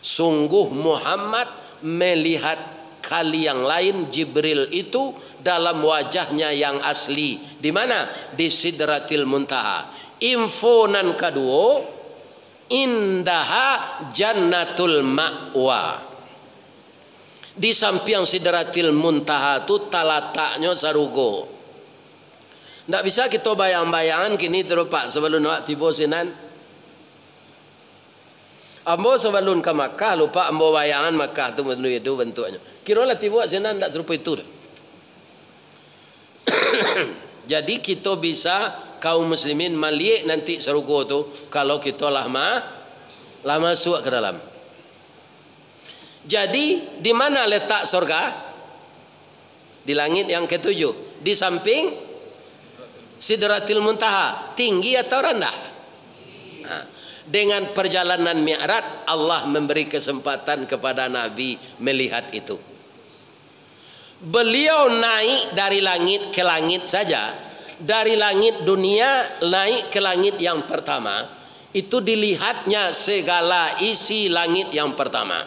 Sungguh Muhammad melihat kali yang lain Jibril itu dalam wajahnya yang asli. Di mana? Di Sidratil Muntaha. Info nan kedua, indaha jannatul ma'wa. Di samping Sidratil Muntaha itu talataknya sarugo. Tak bisa kita bayang-bayangan kini terus Pak sebelum nak tiba sinan. Ambo sebelum ke Makkah lupa ambo bayangan Makkah tu itu bentuknya. Kira-kira tiba sinan tak serupa itu. Jadi kita bisa kaum muslimin melihat nanti surga tu kalau kita lama masuk ke dalam. Jadi di mana letak surga? Di langit yang ketujuh, di samping Sidratil Muntaha. Tinggi atau rendah? Dengan perjalanan Mi'raj Allah memberi kesempatan kepada Nabi melihat itu. Beliau naik dari langit ke langit saja, dari langit dunia naik ke langit yang pertama, itu dilihatnya segala isi langit yang pertama.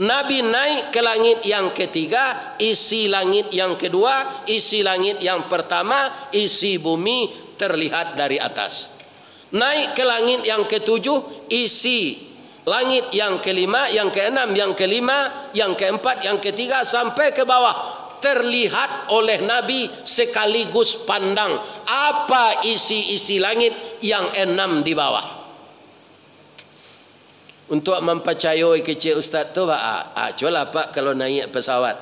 Nabi naik ke langit yang ketiga, isi langit yang kedua, isi langit yang pertama, isi bumi terlihat dari atas. Naik ke langit yang ketujuh, isi langit yang kelima, yang keenam, yang kelima, yang keempat, yang ketiga sampai ke bawah. Terlihat oleh Nabi sekaligus pandang apa isi-isi langit yang enam di bawah. Untuk mempercayai kecil Ustaz tu Pak, coba Pak kalau naik pesawat.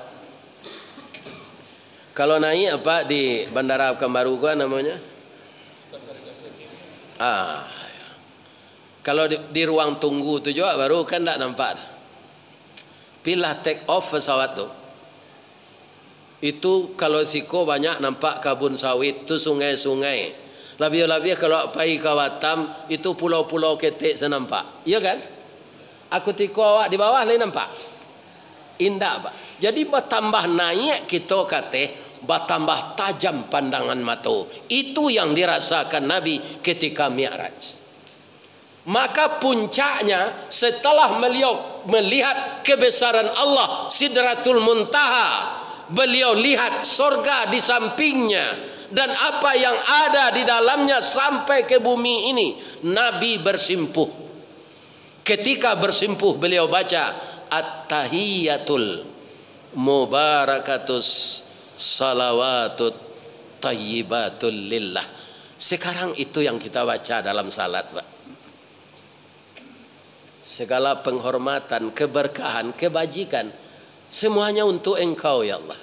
Kalau naik apa di Bandara Pekanbaru kan namanya? Kalau di ruang tunggu tu juga baru kan tak nampak. Pilah take off pesawat tu. Itu kalau siko banyak nampak kabun sawit tu, sungai-sungai. Lebih-lebih kalau pergi ke Batam itu pulau-pulau ketek saya nampak. Iya kan? Aku tiko awak di bawah lain nampak. Indah Pak. Jadi bertambah naik kita kata bertambah tajam pandangan mata. Itu yang dirasakan Nabi ketika Mi'raj. Maka puncaknya setelah beliau melihat kebesaran Allah Sidratul Muntaha, beliau lihat sorga di sampingnya dan apa yang ada di dalamnya sampai ke bumi ini. Nabi bersimpuh. Ketika bersimpuh beliau baca at-tahiyatul mubarakatus salawatut tayyibatul lillah. Sekarang itu yang kita baca dalam salat, Pak. Segala penghormatan, keberkahan, kebajikan, semuanya untuk Engkau ya Allah.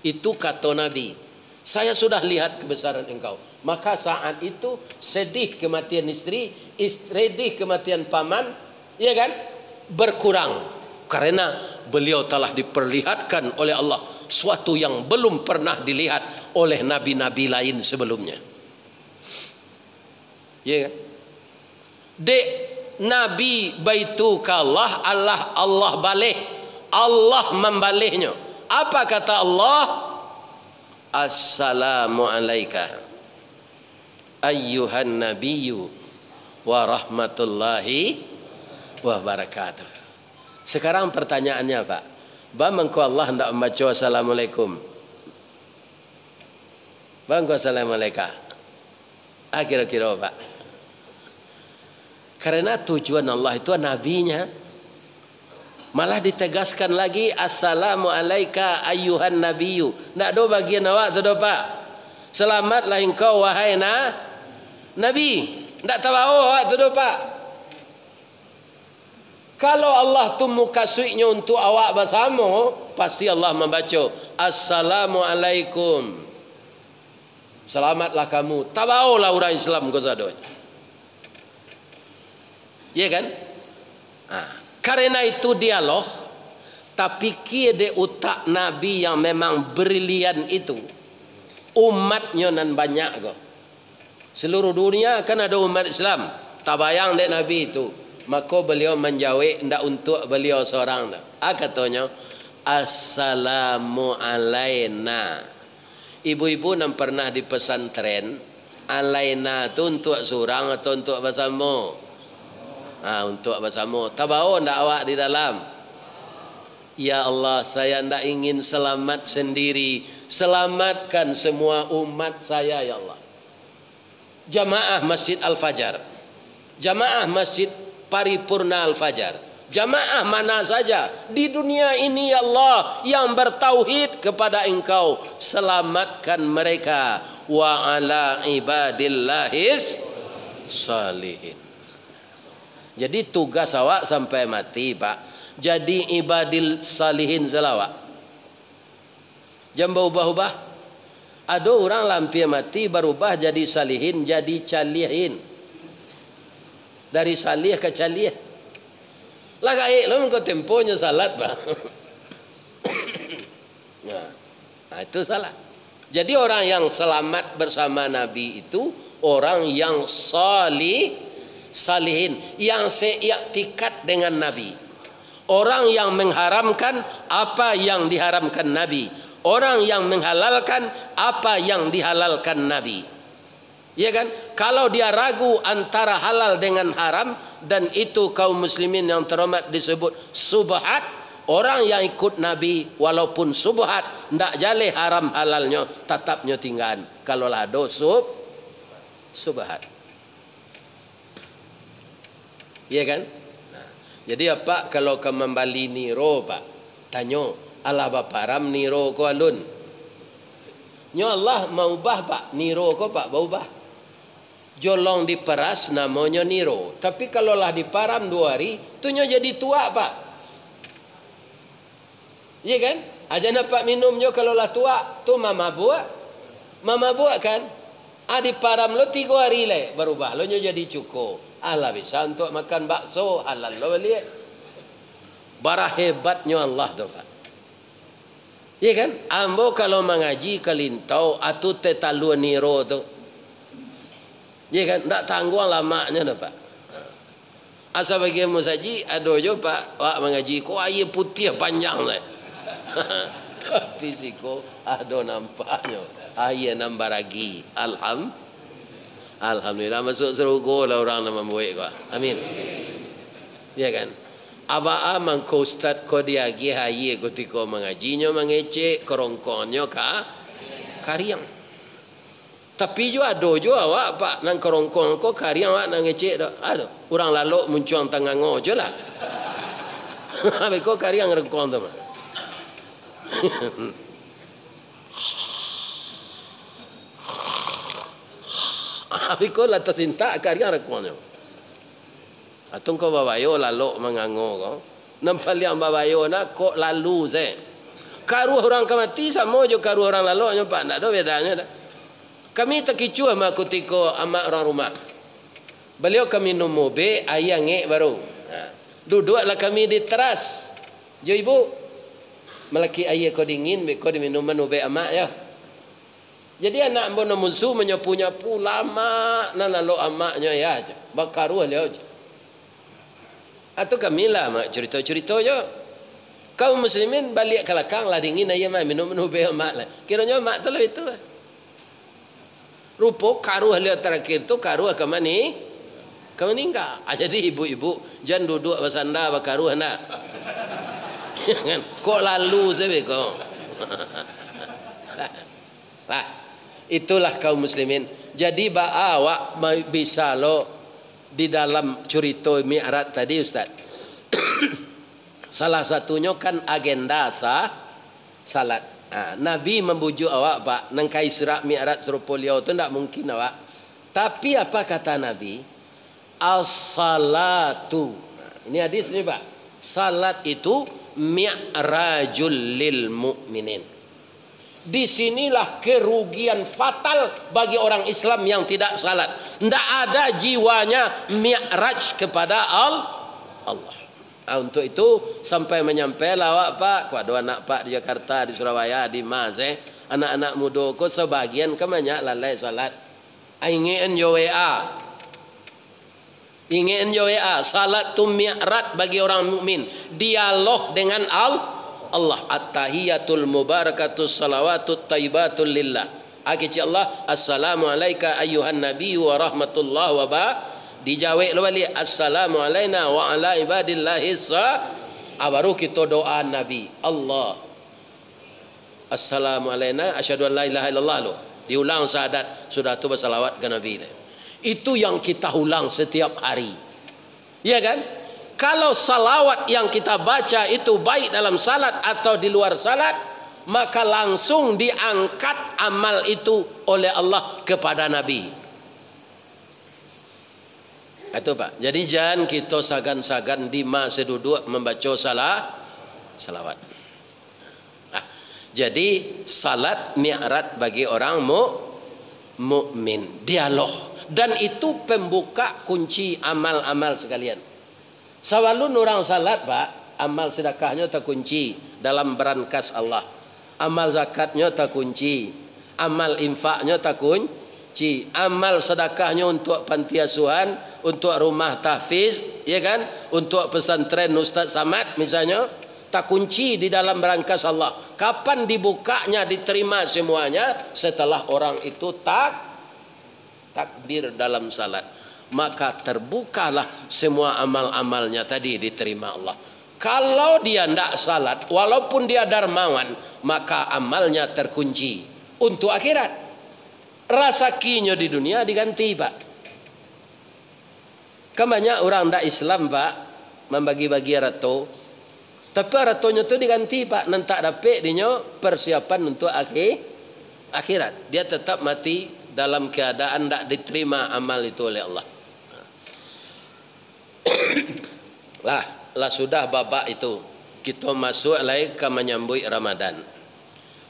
Itu kata Nabi. Saya sudah lihat kebesaran Engkau. Maka saat itu sedih kematian istri, sedih kematian paman, ya kan? Berkurang. Karena beliau telah diperlihatkan oleh Allah suatu yang belum pernah dilihat oleh nabi-nabi lain sebelumnya. Ya kan? Dek, Nabi baitukallah, Allah balik. Allah membaliknya. Apa kata Allah? Assalamu alayka ayyuhan nabiyyu wa rahmatullahi wa barakatuh. Sekarang pertanyaannya, Pak. Bagaimana Allah hendak membaca assalamualaikum? Bagaimana assalamualaikum? Kira-kira, Pak. Karena tujuan Allah itu nabinya. Malah ditegaskan lagi assalamu alayka ayyuhan nabiyyu. Nak do bagian awak tu do, Pak. Selamatlah engkau wahai nabi. Ndak tahu awak tu do, Pak. Kalau Allah tu muka suiknya untuk awak bersama, pasti Allah membaca assalamu alaikum. Selamatlah kamu. Tabaolah orang Islam kau sadoi. Ya kan? Karena itu dialog, tapi kia de utak Nabi yang memang brilian itu, umatnya nan banyak kok. Seluruh dunia kan ada umat Islam. Tak bayang dek Nabi itu. Maka beliau menjawab ndak untuk beliau seorang dah. Katanya assalamu alaina. Ibu-ibu yang pernah di pesantren, alaina itu untuk seorang atau untuk bersama? Untuk bersama. Tabaho ndak awak di dalam? Ya Allah, saya ndak ingin selamat sendiri. Selamatkan semua umat saya ya Allah. Jamaah Masjid Al-Fajar, jamaah Masjid Paripurna Al-Fajar, jamaah mana saja di dunia ini ya Allah yang bertauhid kepada Engkau, selamatkan mereka. Wa ala ibadillahis salihin. Jadi tugas awak sampai mati, Pak, jadi ibadil salihin selawat. Jangan berubah-ubah. Ada orang lampir mati berubah jadi salihin, jadi calihin. Dari salih ke calih. Lah kayak lo kau temponya salat, Pak. Nah, itu salah. Jadi orang yang selamat bersama Nabi itu orang yang salihin, yang seiktikat dengan Nabi. Orang yang mengharamkan apa yang diharamkan Nabi. Orang yang menghalalkan apa yang dihalalkan Nabi. Ya kan? Kalau dia ragu antara halal dengan haram, dan itu kaum muslimin yang terhormat disebut subhat. Orang yang ikut Nabi walaupun subhat, ndak jale haram halalnya, tetapnya tinggal. Kalau lah do subhat. Ya kan? Nah, jadi apa kalau ke membali niro, Pak? Tanya, Allah bapa ram niro ko alun. Nyo Allah mau ubah, Pak, niro ko, Pak, berubah. Jolong diperas namanya niro. Tapi kalau lah diparam 2 hari, tunya jadi tua, Pak. Iya kan? Aja nampak minumnya kalau lah tua, tu mama buat kan? Diparam lo 3 hari le, berubah lo jadi cukup. Allah bisa untuk makan bakso halal lo beli. Bara hebatnya Allah tu, Pak. Iya kan? Ambo kalau mengaji kalintau atau tetalu niro tu. Ya kan, tak tangguh lamanya dah, Pak. Asal bagi musaji ada je, Pak, wak mengaji ko air putih panjang lah. Tapi siko ada nampaknya air nambah lagi. Alhamdulillah masuk surga lah orang nama baik kau. Amin. Ya kan? Aba amang ko ustad ko dia gi air ketika mengajinya mengecek kerongkonnya kariang. Tapi juga ada juga awak pak nang kerongkong ko kariang awak nang ngecek dak. Ada orang lalu muncung tangan ngo je lah. Habis ko kariang rengkong tu mah. Habis ko la tersinta kariang rengkong. Atong ko babayo lalu mengango ko. Nampak liang babayo nak kok lalu saya. Karu orang kamati sama je karu orang lalu nyo pak ndak ada bedanya dah. Kami terkicu sama kutiko ama orang rumah. Beliau kami nombor B, ayah ngek baru. Duduklah kami di teras. Jo ibu, melaki ayah kau dingin, kau diminuman ube amak ya. Jadi anak bono munsu menyapu-nyapu lama, nana lo amaknya ya aja. Bakaru dia aja. Atau kami lah mak cerita-cerita je. Kau muslimin balik ke belakang lah dingin ayah mak minum ube amak lah. Kiranya mak tu lah itu lah. Rupa karuh lihat terakhir tu karuh ke mana? Ke meninggal. Jadi ibu-ibu jangan duduk bersandar bakaruh nak. Kok lalu saya kau. Lah, itulah kaum muslimin. Jadi awak bisa lo di dalam cerita Mi'raj tadi Ustaz. Salah satunya kan agenda salat. Nabi membujuk awak pak nangkai Isra Mi'raj serupa liau tu tak mungkin awak. Tapi apa kata Nabi? As-salatu. Ini hadis ni pak. Salat itu mi'rajul lil mu'minin. Di sinilah kerugian fatal bagi orang Islam yang tidak salat. Tidak ada jiwanya mi'raj kepada Allah. Untuk itu sampai menyampai lawak pak, kuat dua anak pak di Jakarta, di Surabaya, di Mas anak-anak muda ko sebagian kebanyak lalai salat. Ingin WA. Ingin WA, salat tu mi'raj bagi orang mukmin. Dialog dengan Allah. At-tahiyatul mubarakatus salawatut thayyibatul lillah. Akhi Allah, assalamu alayka ayyuhan nabiyyu wa rahmatullahi wa barakatuh. Dijawab balik assalamu alayna wa ala ibadillahi baru kita doa Nabi Allah assalamu alayna asyhadu an la ilaha illallah lo diulang syahadat sudah tu bersalawat ke Nabi. Itu yang kita ulang setiap hari ya kan. Kalau salawat yang kita baca itu baik dalam salat atau di luar salat, maka langsung diangkat amal itu oleh Allah kepada Nabi. Itu pak. Jadi jangan kita sagan-sagan di masa duduk membaca salawat. Jadi salat mi'raj bagi orang mukmin, dialog, dan itu pembuka kunci amal-amal sekalian. Sawalun orang salat pak, amal sedekahnya terkunci dalam berangkas Allah, amal zakatnya terkunci, amal infaknya terkunci, amal sedekahnya untuk panti asuhan, untuk rumah tahfiz, ya kan, untuk pesantren Ustaz Samad misalnya, tak kunci di dalam berangkas Allah. Kapan dibukanya, diterima semuanya? Setelah orang itu takbir dalam salat, maka terbukalah semua amal-amalnya tadi diterima Allah. Kalau dia tidak salat, walaupun dia dermawan, maka amalnya terkunci untuk akhirat. Rasakinya di dunia diganti pak. Kan banyak orang tidak Islam pak membagi-bagi rato, tapi ratonya itu diganti pak, nanti tak dapat dia persiapan untuk akhirat. Dia tetap mati dalam keadaan tidak diterima amal itu oleh Allah. lah sudah babak itu kita masuk lagi ke menyambut Ramadan.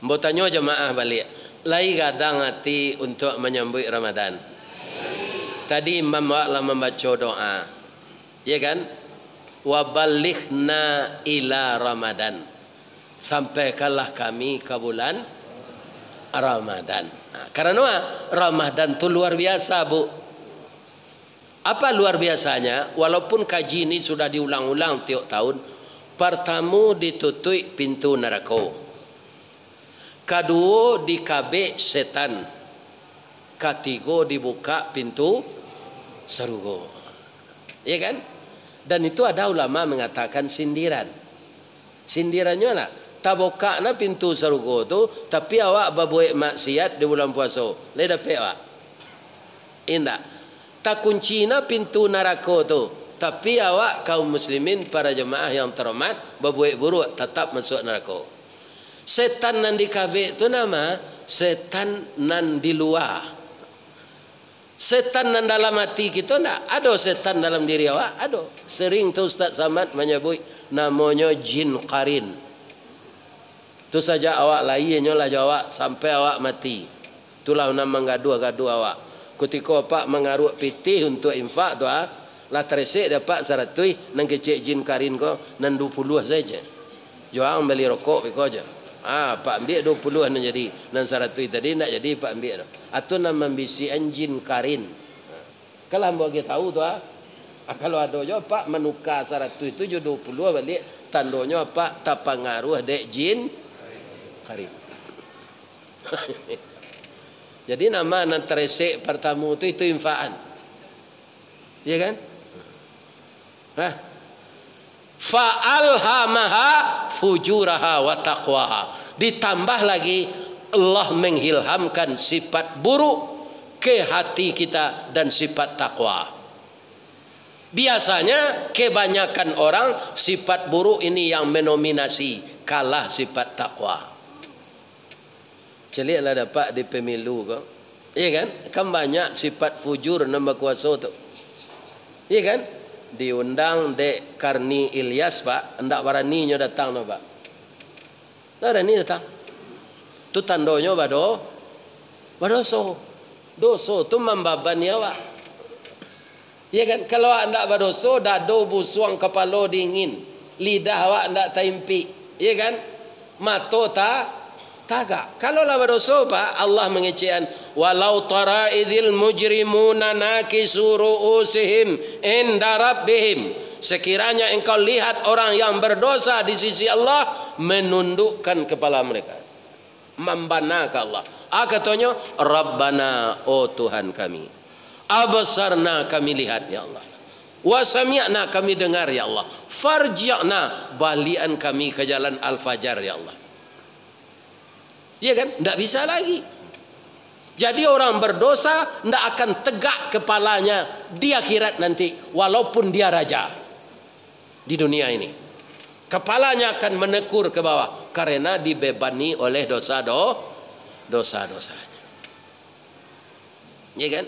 Mau tanya jemaah balik, lagi kadang hati untuk menyambut Ramadan. Tadi imam waklah membaca doa, ya kan? Wabalighna ila Ramadan, sampaikanlah kami ke bulan Ramadan. Karena Ramadan itu luar biasa bu. Apa luar biasanya? Walaupun kaji ini sudah diulang-ulang tiap tahun. Pertama ditutup pintu neraka, kedua dikabik setan, ketiga dibuka pintu surga, ya kan? Dan itu ada ulama mengatakan sindiran. Sindirannya lah, tak buka na pintu surga tu, tapi awak berbuat maksiat di bulan puasa. Le dapat awak. Indah. Tak kunci na pintu neraka tu, tapi awak kaum muslimin para jemaah yang terhormat berbuat buruk tetap masuk neraka. Setan nan di kabeh tu nama setan nan di luar. Setan nan dalam hati kita tak ada. Setan dalam diri awak ada. Sering tu Ustaz Samad menyebut namanya jin qarin. Tu saja awak lainnya lah jawab sampai awak mati. Itulah nama gaduh-gaduh awak. Ketika pak mengaruk pitih untuk infak tu lah teresik dapat 100 nang kecik jin qarin ko nan 20 saja. Joang beli rokok beko aja. Pak ambil 20 nak jadi nan 100 tadi nak jadi pak ambil tu. Atau nama bisi jin qarin. Kalau bagi tahu tu kalau ada jo pak menukar 100 itu jo 20 balik tandanya pak tak pengaruh dek jin qarin. Jadi nama nan teresik pertama itu infaan. Ya kan? Fa'alhamaha fujuraha wa taqwaha. Ditambah lagi Allah menghilhamkan sifat buruk ke hati kita dan sifat takwa. Biasanya kebanyakan orang sifat buruk ini yang mendominasi, kalah sifat takwa. Celiklah dapat di pemilu kau. Iya kan? Kan banyak sifat fujur nama kuasa tu. Iya kan? Diundang Dek Karni Ilyas pak, hendak beraninya datang no pak. Tak berani datang. Tu tandanya badoso. Doso tu membabani awak. Iya kan? Kalau awak hendak badoso, dado busuang kepala dingin, lidah awak hendak taimpi. Iya kan? Mato tagak. Kalau lah berdosa pak, Allah mengecekan walau tara idzil mujrimuna nakisu ru'usihim inda rabbihim. Sekiranya engkau lihat orang yang berdosa di sisi Allah menundukkan kepala mereka, membana ke Allah. Katanya Rabbana, oh Tuhan kami, absarna, kami lihat ya Allah, wa sami'na, kami dengar ya Allah, farji'na, balian kami ke jalan al-fajar ya Allah. Ya kan? Tidak bisa lagi. Jadi orang berdosa tidak akan tegak kepalanya di akhirat nanti, walaupun dia raja di dunia ini. Kepalanya akan menekur ke bawah karena dibebani oleh dosa-dosanya. Ya kan?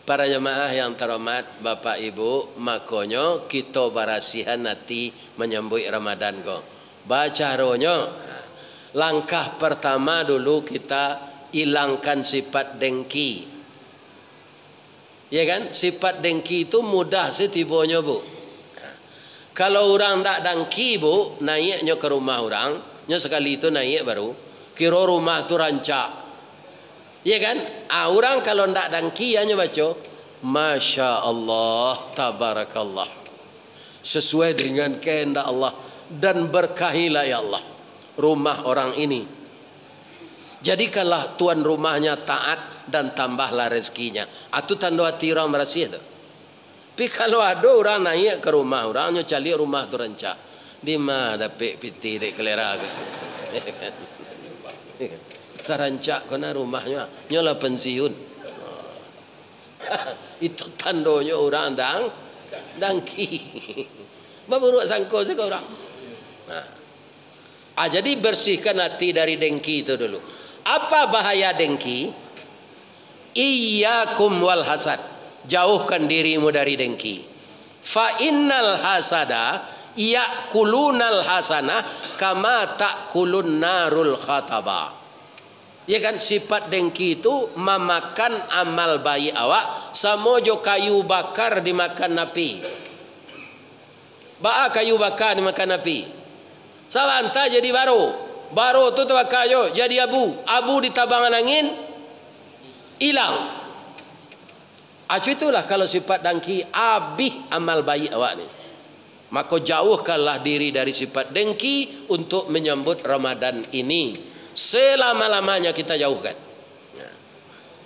Para jemaah yang terhormat, Bapak Ibu, makanya kita berasihan hati menyambut Ramadan kok. Baca rohnya. Langkah pertama dulu kita hilangkan sifat dengki. Ya kan? Sifat dengki itu mudah setibanya bu. Kalau orang tak dengki bu, naiknya ke rumah orang, nya sekali itu naik baru, kira rumah tu rancak. Ya kan? Orang kalau tak dengki hanya baca, Masya Allah, Tabarakallah, sesuai dengan kehendak Allah, dan berkahilah ya Allah rumah orang ini. Jadikanlah tuan rumahnya taat dan tambahlah rezekinya. Itu tanda hati orang merasi itu. Tapi kalau ada orang naik ke rumah orangnya cari rumah tu rancak, di mana dapat piti dek kelera ke? Sarancak kena rumahnya, nyola pensiun. Itu tandanya orang dangki. Baburuk sangko sih orang. Jadi bersihkan hati dari dengki itu dulu. Apa bahaya dengki? Iyyakum wal hasad. Jauhkan dirimu dari dengki. Fa innal hasada yakulunal hasanah kama takulun narul khataba. Ya kan, sifat dengki itu memakan amal baik awak sama jo kayu bakar dimakan api. Ba kayu bakar dimakan api. Sabanta jadi baru tu tawakayo jadi abu di tabangan angin hilang. Itulah kalau sifat dengki abih amal baik awak ni. Maka jauhkanlah diri dari sifat dengki untuk menyambut Ramadan ini. Selama-lamanya kita jauhkan.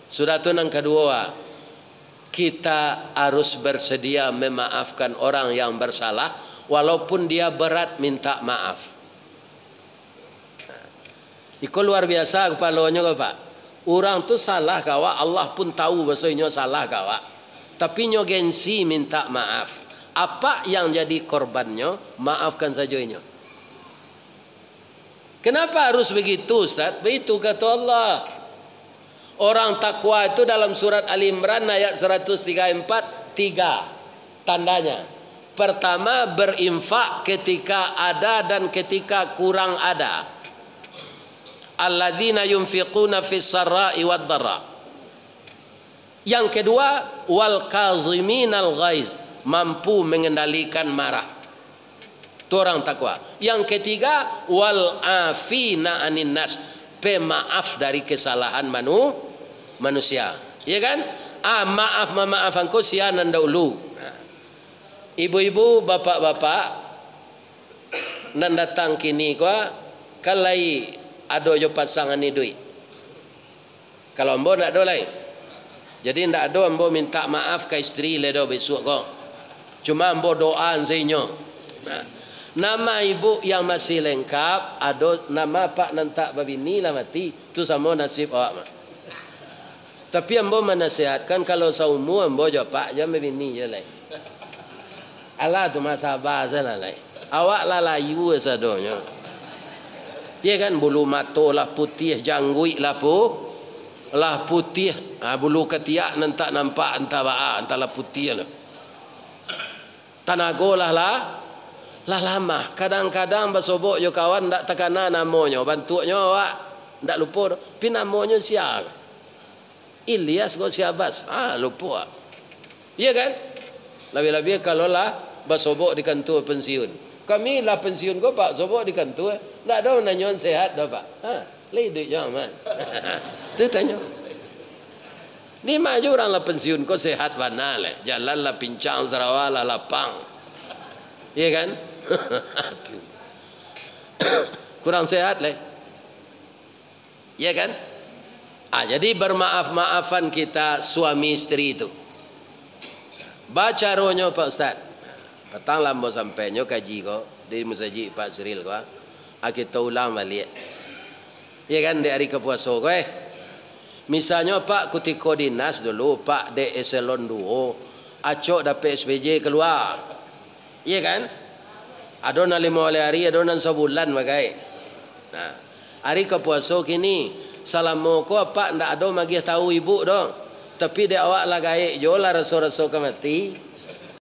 Sudah tu yang kedua, kita harus bersedia memaafkan orang yang bersalah walaupun dia berat minta maaf. Iko luar biasa kepalanya kau pak. Orang tu salah kawa, Allah pun tahu bahasanya salah kawa. Tapi nyo gengsi minta maaf. Apa yang jadi korbannya, maafkan saja nyo. Kenapa harus begitu Ustaz? Begitu kata Allah. Orang takwa itu dalam surat Ali Imran ayat 134, 3 tandanya. Pertama, berinfak ketika ada dan ketika kurang ada. Alladzina yunfiquna fis sarra'i wad dharra. Yang kedua, wal kaziminal ghaiz, mampu mengendalikan marah. Itu orang takwa. Yang ketiga, wal afina anin nas, pemaaf dari kesalahan manusia. Ya kan? Maafan kau sianan dahulu. Ibu-ibu, bapak-bapak nan datang kini kau kalai ado jo pasangan ni duit. Kalau ambo nak do lain. Jadi ndak ada ambo minta maaf ke isteri le do besok kau. Cuma ambo doa zenyo. Nama ibu yang masih lengkap, ada nama pak nantak babini lah mati, tu sama nasib awak mah. Tapi ambo menasihatkan kalau saumu ambo jo pak jo babini je lai. Allah tu masa bahasa lah lai. Awak lah layu sadonya. Dia kan bulu mata lah putih, janggut lah putih, bulu ketiak nantak nampak entah baa, entah lah putih lah. Tanago lah lama. Kadang-kadang bersobok jo kawan ndak tekana namanya, bantunya awak ndak lupa. Pi namanya siapa? Ilyas kau siabas. Lupa. Iya kan? Lebih-lebih kalau lah bersobok di kantor pensiun. Kami lah pensiun kau pak sobok di kantor. Ndak ada nanya sehat dah pak. Lei duit jam man. Tu tanya. Ni maju orang lah pensiun kau sehat mana le. Jalan lah pincang Sarawak lah lapang. Iya kan? Kurang sehat le. Iya kan? Jadi bermaaf-maafan kita suami istri itu. Baca rohnya Pak Ustaz. Petang lambo sampai nyo kaji ko di masjid Pak Siril ko. Kita ulang balik. Ya kan di hari kepuasa ko Misalnya Pak kutiko dinas dulu Pak de eselon 2 acok dapat SPJ keluar. Iya kan? Adonan 5 hari, adonan sebulan bagai. Nah, hari kepuasa kini salamu ko Pak ndak ada magi tahu ibu dong. Tapi dia awak lah gaik jo lah rasa-rasa ke mati.